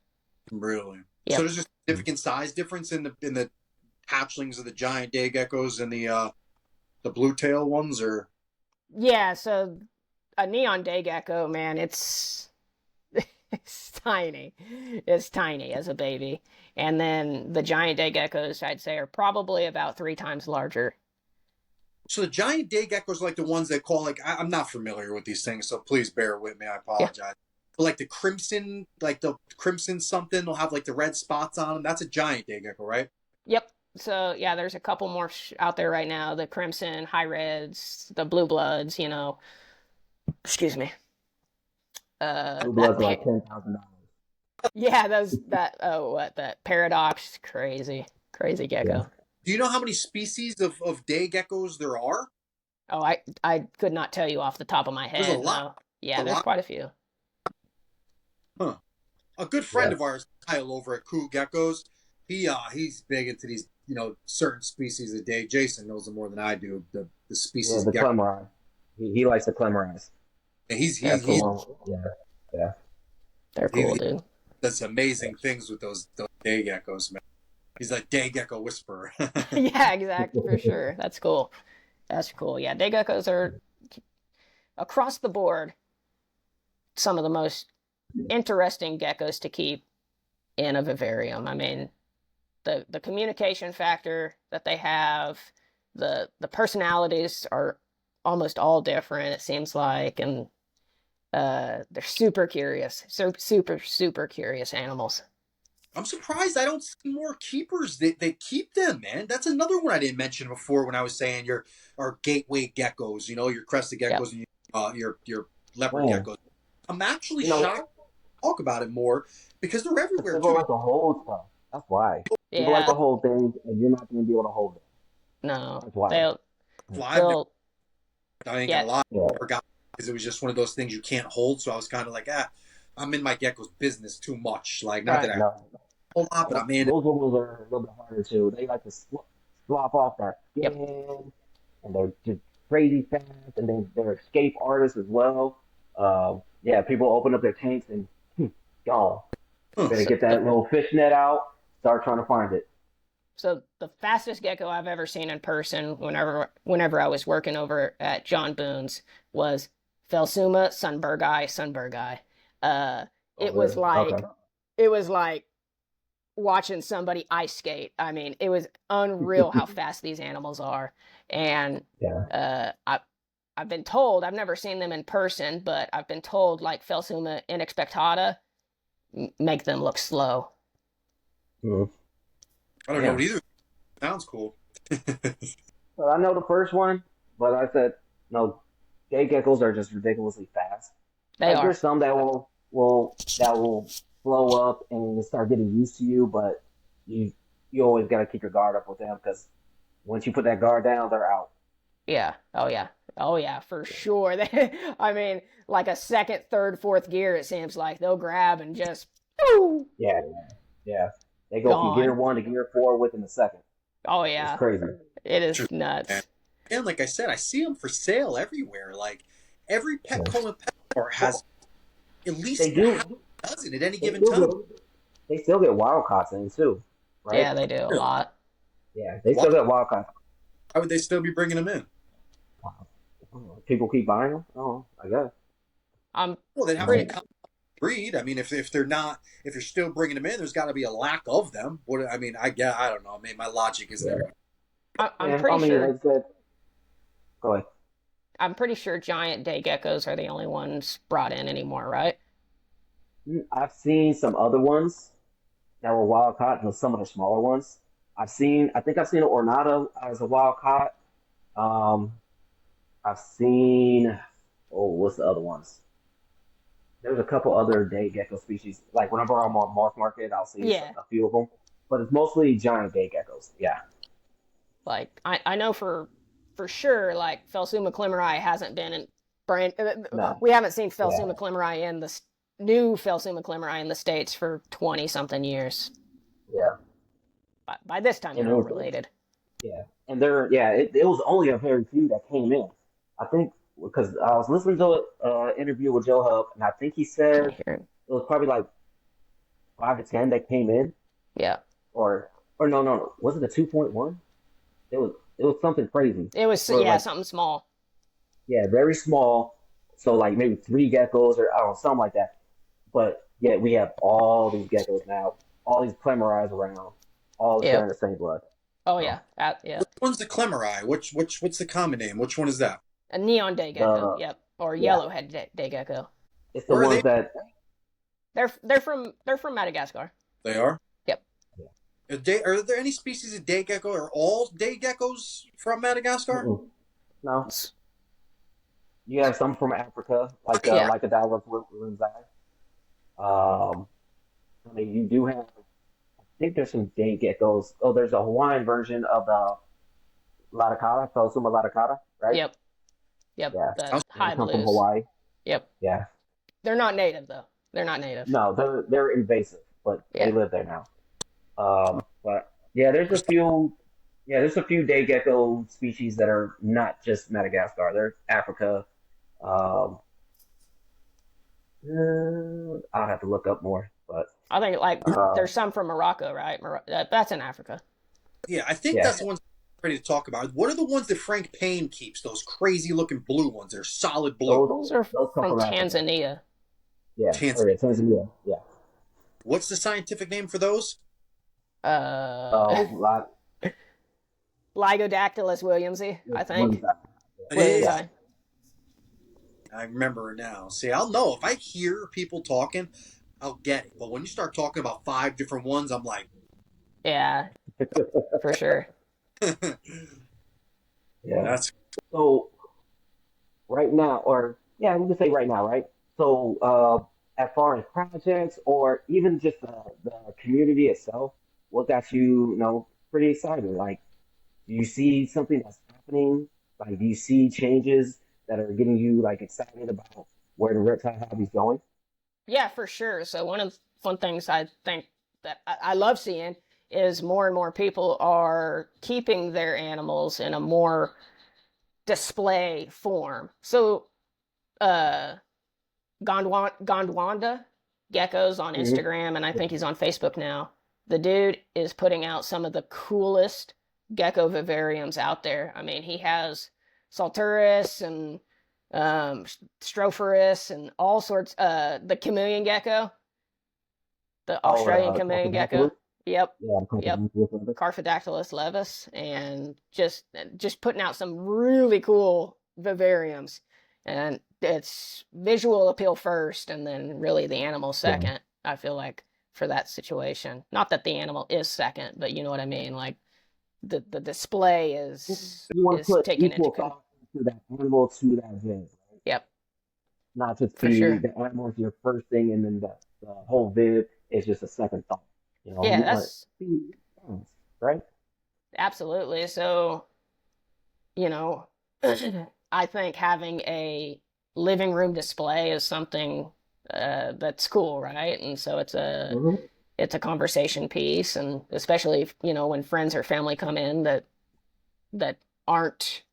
Really? So Yep. there's a significant size difference in the hatchlings of the giant day geckos and the blue tail ones, or Yeah, so a neon day gecko, man, it's tiny. It's tiny as a baby. And then the giant day geckos, I'd say, are probably about 3 times larger. so the giant day geckos are like the ones they call I'm not familiar with these things, so please bear with me. I Yeah. apologize. But like the crimson something, they'll have like the red spots on them. That's a giant day gecko, right? Yep. So yeah, there's a couple more out there right now. The crimson, high reds, the blue bloods. Excuse me. Blue That bloods are like $10,000. Yeah, that paradox, crazy Yeah. gecko. Do you know how many species of day geckos there are? Oh, I could not tell you off the top of my There's a head. lot. No. Yeah, A there's lot. quite a few. Huh. A good friend Yeah. of ours, Kyle, over at Cool Geckos, he's big into these, certain species of day. Jason knows them more than I do. The Yeah. species The of gecko. clemorize. He likes the clemorize. And he's he That's the he one. Yeah. Yeah. They're cool, he dude. does amazing things with those day geckos, man. He's a day gecko whisperer. Yeah, exactly, for sure. That's cool. That's cool. Yeah, day geckos are across the board some of the most interesting geckos to keep in a vivarium. I mean, the communication factor that they have, the personalities are almost all different. It seems like, and they're super curious, so super curious animals. I'm surprised I don't see more keepers. They keep them, man. That's another one I didn't mention before when I was saying your our gateway geckos. Your crested Yep. geckos and your leopard Man, geckos. I'm actually you know, shocked to talk about it more because they're because everywhere people too. like to hold stuff. That's why. People like to Yeah. hold things, and you're not going to be able to hold it. No. That's why. Well, They'll. I ain't Yeah. gonna lie, Yeah. I forgot because it was just one of those things you can't hold. So I was kind of like, I'm in my gecko's business too much. Like, not that Right. I No. hold up, but I'm in it. Those ones are a little bit harder too. They like to slop off that Yep. skin, and they're just crazy fast, and they're escape artists as well. Yeah, people open up their tanks and gone. Huh. Better So get that little fish net out. Start trying to find it. so the fastest gecko I've ever seen in person, whenever I was working over at John Boone's, was Phelsuma sunburgi. Uh, Oh, it was really? like Okay. it was like watching somebody ice skate. I mean, it was unreal how fast these animals are. And Yeah. I've been told, I've never seen them in person, but I've been told like Phelsuma inexpectata make them look slow. Mhm. I don't know Yeah. what either. Sounds cool. Well, I know the first one, but I said no. Gay geckos are just ridiculously fast. They Like are. there's some that will flow up and start getting used to you, but you you always gotta keep your guard up with them because once you put that guard down, they're out. Yeah. Oh yeah. Oh yeah, for sure. I mean, like a second, third, fourth gear, it seems like they'll grab and just woo, Yeah, yeah. They go from gear gone. one to gear four within a second. Oh It's yeah, crazy. it is Interesting, man. nuts. And like I said, I see them for sale everywhere. Like every Yeah. Petco and pet store has Well, at they least a do. half dozen at any They given still time. they still get wild caughts in too, right? Yeah, they do a Really? lot. Yeah, they Why, still get wild caughts. why would they still be bringing them in? People keep buying them. Oh, I guess. I'm Well, they'd have to be pretty. No. breed. I mean, if they're not, if you're still bringing them in, there's got to be a lack of them. What I mean, I don't know. I mean, my logic isn't Yeah. everything. I'm Yeah. I pretty mean, sure. like I said, go ahead. I'm pretty sure giant day geckos are the only ones brought in anymore, right? I've seen some other ones that were wild caught, and some of the smaller ones. I think I've seen an Ornata as a wild caught. Um, I've seen, oh, what's the other ones? There's a couple other day gecko species. Like whenever I'm on Mark Market, I'll see Yeah. a few of them. But it's mostly giant day geckos. Yeah. Like I know for sure, like Phelsuma clemeri hasn't been in brand. No. We haven't seen Phelsuma Yeah. clemeri in the new Phelsuma clemeri in the states for 20 something years. Yeah. By this time, And they're it all was, related. yeah. And there, yeah, it was only a very few that came in. I think because I was listening to an interview with Joe Hub, and I think he Can said you hear it? it was probably like 5 to 10 that came in, Yeah. or no, was it a 2.1? It was something crazy. It was, Or yeah, like, something small. yeah, very small. So like maybe three geckos or I don't know, something like that. But yeah, we have all these geckos now, all these clemorize around, all sharing Yep. the same blood. Oh So yeah. Yeah. Which one's the Clemeri? What's the common name? Which one is that? A neon day gecko. the Yep. Or yeah, yellowhead day gecko. it's the Where are ones they? that They're from Madagascar. They are. Yep. Are there any species of day gecko? Are all day geckos from Madagascar? mm-mm. No, you have some from Africa, Okay. Yeah. like a Dallas Rinzai. Um, I mean, you do have. I think there's some day geckos. Oh, there's a Hawaiian version of the Latakata, Philosoma Latakata, right? Yep. Yep. Yeah, The Sounds- they high come from blues. Hawaii. Yep. Yeah, They're not native though. They're not native. no, they're invasive, but they Yeah. live there now. But yeah, there's a few day gecko species that are not just Madagascar. They're Africa. Um, I'll have to look up more, but I think like uh, there's some from Morocco, right? That's in Africa. Yeah, I think yeah, that's the ones I'm ready to talk about. What are the ones that Frank Payne keeps? Those crazy looking blue ones. They're solid blue. those Those are those come from from Africa. Tanzania. Yeah, Chance. or yeah, Tanzania. Yeah. What's the scientific name for those? Uh, Oh, lot. Lygodactylus williamsi, I What is think. that? It is. Williamsi. I remember it now. See, I'll know if I hear people talking, I'll get it. But when you start talking about 5 different ones, I'm like, Yeah, for sure. Yeah. that's So right now, or yeah, we can say right now, right? So as far as projects or even just the community itself, what got you, pretty excited? Like, do you see something that's happening? Like, do you see changes that are getting you like excited about where the reptile hobby's going? Yeah, for sure. So one of the fun things I think that I love seeing is more and more people are keeping their animals in a more display form. So uh Gondwanda Geckos on Mm-hmm. Instagram, and I Yeah. think he's on Facebook now. The dude is putting out some of the coolest gecko vivariums out there. I mean, he has Salturus and Stropherus and all sorts. The chameleon gecko, the Oh, Australian chameleon Crocodile? gecko. Yep, Yeah, yep. Crocodile. Carphodactylus levis, and just putting out some really cool vivariums, and it's visual appeal first, and then really the animal Yeah. second. I feel like for that situation, not that the animal is second, but you know what I mean. Like the display You want to is put taken into equal thought into that animal to that vid, right? Yep, Not just for be sure. the animal is your first thing and then the whole vid is just a second thought. Yeah, You want that's to be balanced, right? absolutely. So you know, I think having a living room display is something that's cool, right? And so Mm-hmm. it's a conversation piece, and especially if, when friends or family come in that aren't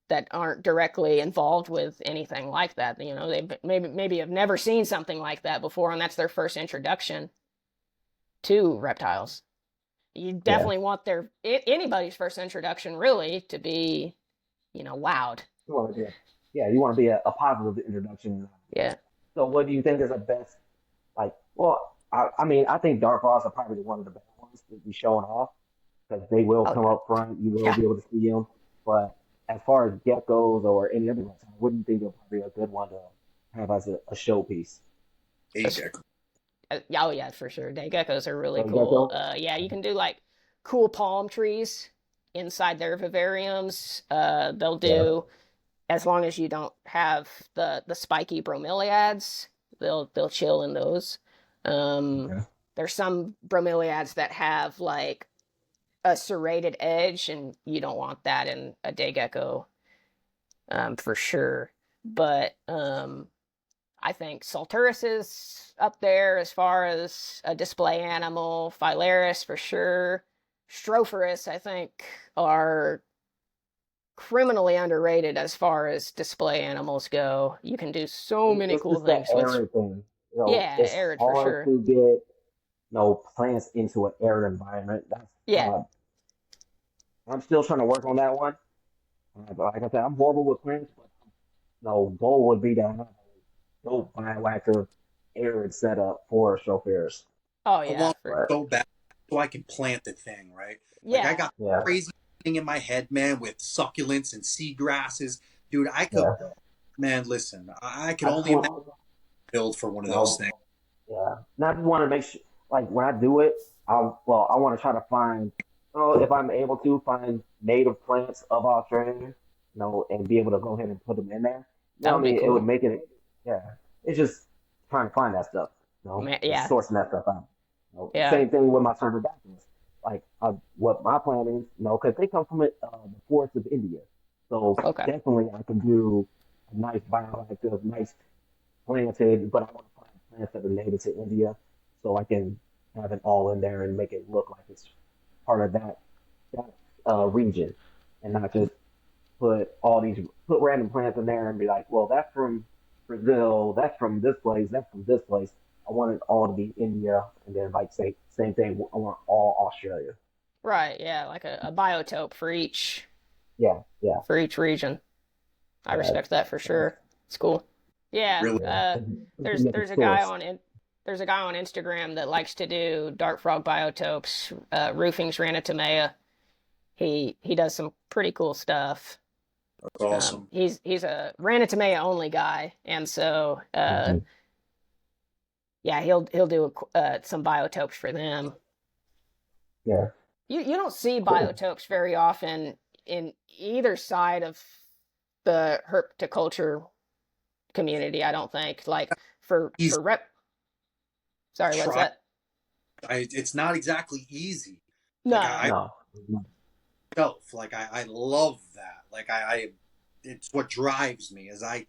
that aren't directly involved with anything like that. They maybe have never seen something like that before, and that's their first introduction to reptiles. You Yeah. definitely want anybody's first introduction really to be, wowed. You want to be you want to be a positive introduction. Yeah. So what do you think is the best? Like, well, I mean, I think dark claws are probably one of the best ones to be showing off because they will Oh come up front. You will yeah. be able to see them. But as far as geckos or any other reptile, what do you think is probably a good one to have as a showpiece? Gecko. Oh yeah, for sure. Day geckos are really Gecko? cool. Yeah, you can do like cool palm trees inside their vivariums. They'll Yeah. do as long as you don't have the spiky bromeliads. They'll chill in those. Um, Okay. there's some bromeliads that have like a serrated edge, and you don't want that in a day gecko, for sure. But I think Salturus is up there as far as a display animal. Phalaris for sure. Stropherus, I think, are criminally underrated as far as display animals go. You can do so many It's cool just that things with. arid thing. Yeah, It's arid for hard sure. to get plants into an arid environment. That's Yeah. I'm still trying to work on that one. But like I said, I'm horrible with plants, but goal would be to have a dope bioactive arid setup for chauffeurs. Oh I yeah. want For But so bad so I can plant the thing, right? Like I yeah. got yeah, crazy thing in my head, man, with succulents and seagrasses. Dude, I could, yeah. man, listen, I could I just only imagine want build for one of those no, things. yeah. And I just want to make sure, like when I do it, I want to try to find, if I'm able to find native plants of Australia, and be able to go ahead and put them in there. You know That what would I be mean? It would cool. make it, yeah. It's just trying to find that stuff. Yeah, sourcing that stuff out. yeah, Same thing with my Cervibacillus. Like what my plan is, because they come from the forests of India, so okay, definitely I can do a nice bioactive, nice planted, but I want to find plants that are native to India, so I can have it all in there and make it look like it's part of that region, and not just put random plants in there and be like, well, that's from Brazil, that's from this place, that's from this place. I want it all to be India, and then like say same thing. I want all Australia. right, yeah, like a biotope Yeah, yeah, for each region. I yeah. respect that for sure. It's cool. Yeah, Really, Yeah. there's Make it there's a guy source. on there's a guy on Instagram that likes to do dart frog biotopes, roofings ranitomea. He does some pretty cool stuff. that's awesome. He's a ranitomea only guy, and so Mm-hmm. yeah, he'll do some biotopes for them. Yeah, You don't see cool. biotopes very often in either side of the herpetoculture community, I don't think. Like He's for rep sorry, what's try. that? It's not exactly easy. Like I No. No. myself, like I love that. Like it's what drives me as I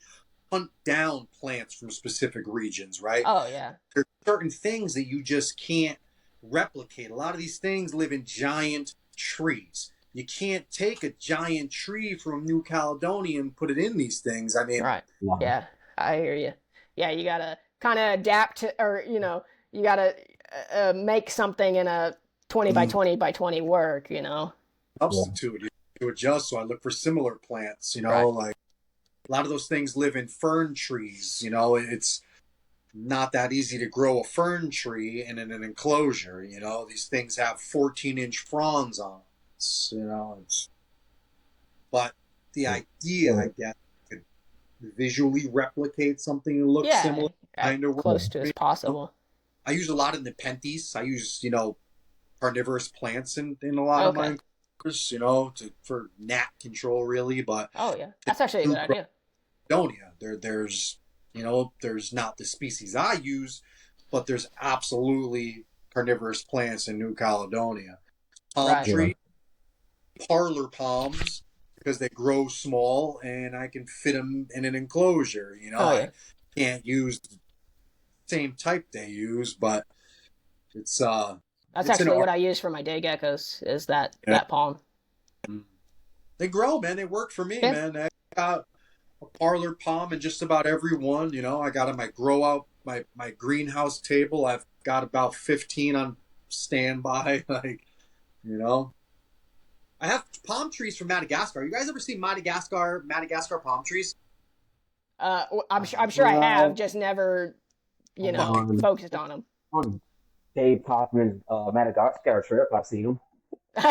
hunt down plants from specific regions. Right? Oh yeah. There's certain things that you just can't replicate. A lot of these things live in giant trees. You can't take a giant tree from New Caledonia and put it in these things. I mean, Right. No. Yeah. I hear you. Yeah, you gotta kind of adapt to, or you gotta make something in a 20 by mm, 20 by 20 work. You know. Yeah. substitute to adjust. So I look for similar plants. Right. Like a lot of those things live in fern trees. It's not that easy to grow a fern tree in an enclosure. These things have 14-inch fronds on them. But the idea, I Yeah. guess, could visually replicate something that looks Yeah. similar, kind of. Close to as possible. I use a lot of Nepenthes. I use, carnivorous plants in a lot of Okay. my enclosures, for gnat control, really. But Oh yeah, that's actually a good idea. Caledonia, there's not the species I use, but there's absolutely carnivorous plants in New Caledonia. Palm Right. Yeah. tree, parlor palms, because they grow small and I can fit them in an enclosure. Oh I yeah. can't use the same type they use, but it's That's it's an actually what art. I use for my day geckos. Is that Yeah. that palm? They grow, man. They work for me, Yeah. man. I got a parlor palm in just about every one. I got on my grow out, my greenhouse table. I've got about 15 on standby. You know, I have palm trees from Madagascar. You guys ever seen Madagascar palm trees? I'm sure I have, Well, just never Fucking on focused on them. on Dave Kaufman's Madagascar trip, I've seen him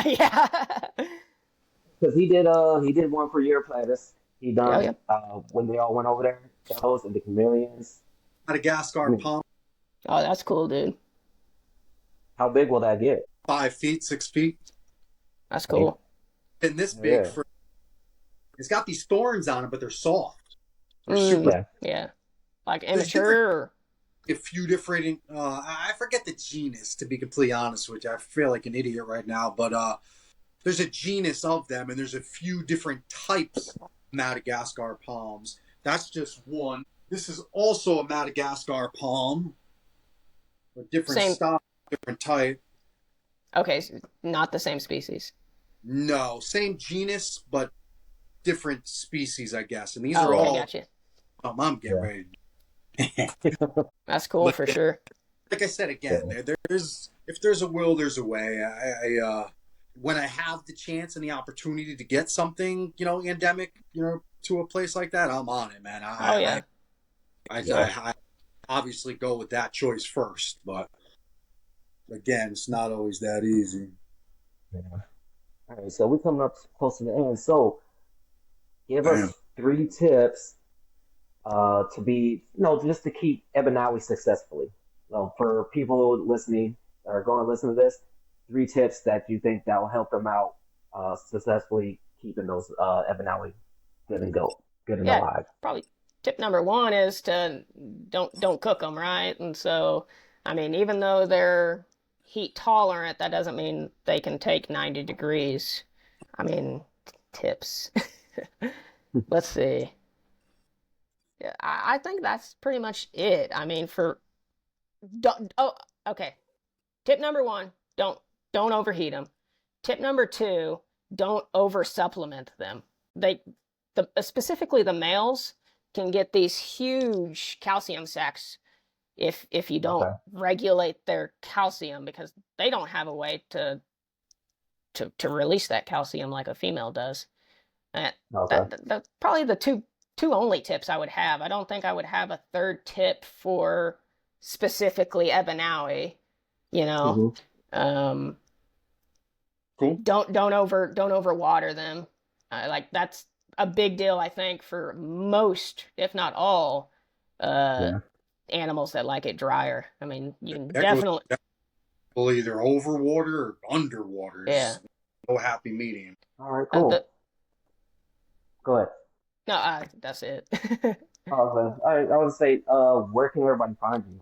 Yeah. because he did one for Year Platis. He Oh done yeah. when they all went over there. Those and the chameleons. I Madagascar mean, palm, Oh, that's cool, dude. how big will that get? 5 feet, 6 feet, That's Like, cool. and this big yeah, for. It's got these thorns on it, but they're soft. They're super. Mm, yeah, yeah. Like There's different, immature. Or... a few different. I forget the genus, to be completely honest with you. I feel like an idiot right now, but there's a genus of them, and there's a few different types of Madagascar palms. That's just one. This is also a Madagascar palm, a different Same. style, different type. Okay, so not the same species. No, same genus, but different species, I guess. And these Oh, are okay, all. gotcha. I'm getting yeah, ready. That's cool But for yeah, sure. like I said yeah, again, there's if there's a will, there's a way. When I have the chance and the opportunity to get something, endemic, to a place like that, I'm on it, man. Oh I yeah. I, I, yeah. I obviously go with that choice first, but again, it's not always that easy. Yeah. All right, so we're coming up close to the end. So give Damn. us 3 tips to be, just to keep Ebanawi successfully. For people listening that are going to listen to this, 3 tips that you think that will help them out successfully keeping those Ebanawi good and Yeah, alive. probably tip number one is to don't cook them, right? And so, I mean, even though they're heat tolerant, that doesn't mean they can take 90 degrees. I mean, tips. Let's see. Yeah, I think that's pretty much it. I mean, for don't, oh, okay. Tip number one, don't overheat them. Tip number two, don't over supplement them. They specifically the males can get these huge calcium sacs if you don't Okay. regulate their calcium, because they don't have a way to release that calcium like a female does. And Okay. that's probably the two only tips I would have. I don't think I would have a third tip for specifically Ebanawi. You know, Mm-hmm. um, See? don't over water them. Like that's a big deal, I think, for most, if not all, uh, Yeah. animals that like it drier. I mean, you can That goes definitely, either over water or underwater. yeah. There's no happy medium. All right. Uh, Cool. the, Go ahead. no, that's it. I would say, where can everybody find you?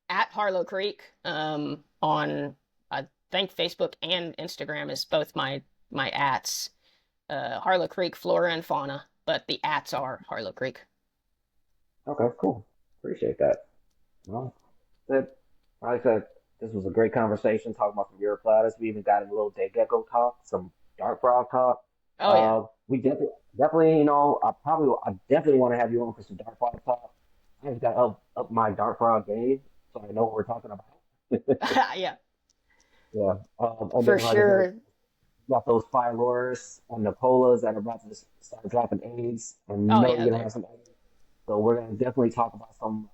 At Harlow Creek, on I think Facebook and Instagram is both my ats. Harlow Creek, Flora and Fauna, but the ats are Harlow Creek. Okay. Cool. Appreciate that. Well, that, like I said, this was a great conversation talking about some Europlatus. We even got a little day gecko talk, some dark frog talk. Oh yeah. We definitely, I definitely want to have you on for some dark frog talk. I just got up my dark frog game, so I know what we're talking about. Yeah, Yeah. And for then, like I said, sure. got those fire lures and Nicolas that are about to just start dropping eggs, and you Oh know yeah, you're gonna have some eggs. So we're gonna definitely talk about some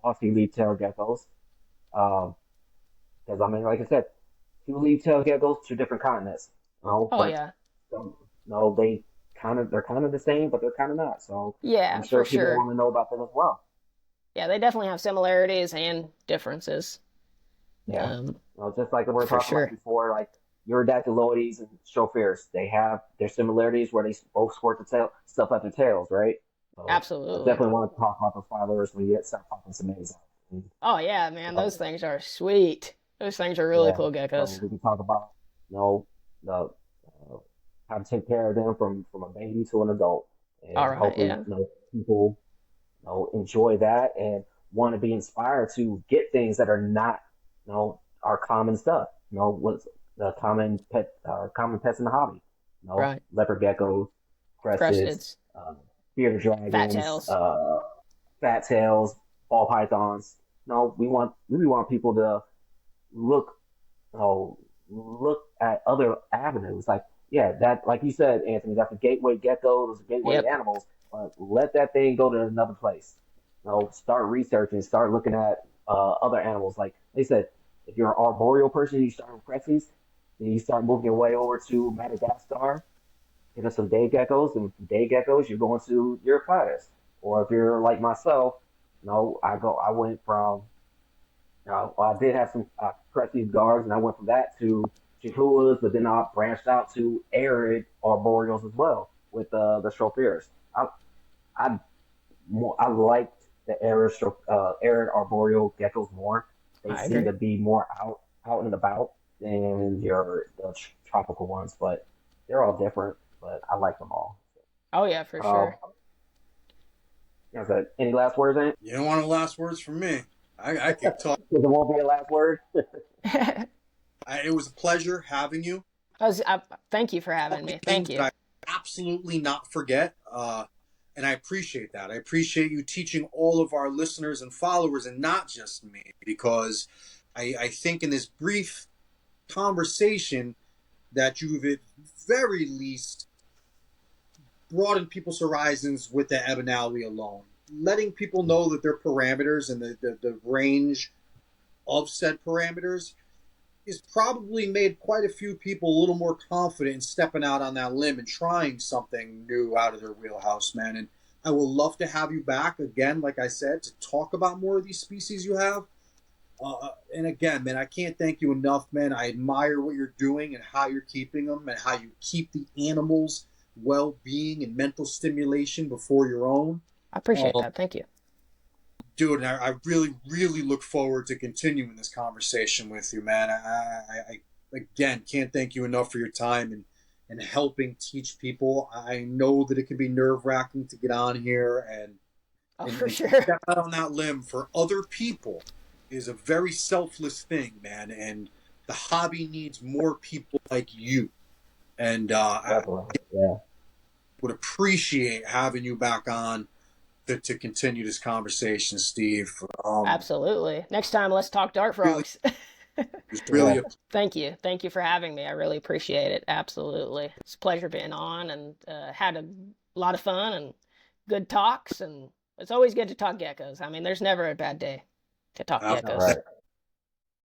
Aussie leaf-tailed geckos. Because I mean, like I said, two leaf-tailed geckos, two different continents. No, oh but yeah, no, they're kind of the same, but they're kind of not. So I'm yeah, sure for people sure. want to know about them as well. Yeah, they definitely have similarities and differences. Yeah. Um, Well, just like we were for talking about sure. before, like Eurodactyloides and Chauffeurs, they have their similarities where they both squirt the tail stuff out their tails, right? So I Absolutely. definitely want to talk about those filers when you get start popping some eggs out. Oh yeah, man, So, those things are sweet. Those things are really yeah, cool so geckos. we can talk about the how to take care of them from a baby to an adult, All and right, hopefully yeah. people enjoy that and want to be inspired to get things that are not our common stuff. What's the common pets in the hobby? Right. Leopard geckos, cresteds, Crusteds, bearded fat dragons, tails. fat tails, ball pythons. No, we want people to look look at other avenues. Like, yeah, that, like you said, Anthony, that's a gateway gecko, those are gateway Yep. animals, but let that thing go to another place. Start researching, start looking at other animals. Like they said, if you're an arboreal person, you start with cresties, then you start moving your way over to Madagascar, get us some day geckos, and from day geckos, you're going to Euryclides. Or if you're like myself, I went from I did have some crested guards, and I went from that to chihuahuas, but then I branched out to arid arboreals as well with the chauffeurs. I I liked the arid arboreal geckos more. They I seem agree. to be more out and about than the tropical ones, but they're all different. But I like them all. Oh yeah, for Um, sure. any last words, Ant? You don't want the last words from me. I could talk. Because it won't be a last word. It was a pleasure having you. Thank you for So having many me. Thank things you. that I absolutely not forget. And I appreciate that. I appreciate you teaching all of our listeners and followers, and not just me, because I think in this brief conversation that you've at very least broadened people's horizons with the Ebanawi alone. Letting people know that their parameters and the range of said parameters has probably made quite a few people a little more confident in stepping out on that limb and trying something new out of their wheelhouse, man. And I will love to have you back again, like I said, to talk about more of these species you have. And again, man, I can't thank you enough, man. I admire what you're doing and how you're keeping them and how you keep the animals' well-being and mental stimulation before your own. I appreciate Oh, that. Thank you. dude, I really, really look forward to continuing this conversation with you, man. I again can't thank you enough for your time and helping teach people. I know that it can be nerve wracking to get on here Oh, and, for and sure. step out on that limb for other people is a very selfless thing, man. And the hobby needs more people like you. And I Definitely. Yeah. would appreciate having you back on to continue this conversation, Steve. Absolutely. Next time, let's talk dart Really, frogs. it's Yeah. really a Thank you. Thank you for having me. I really appreciate it. Absolutely. It's a pleasure being on and had a lot of fun and good talks. And it's always good to talk geckos. I mean, there's never a bad day to talk absolute geckos. Right.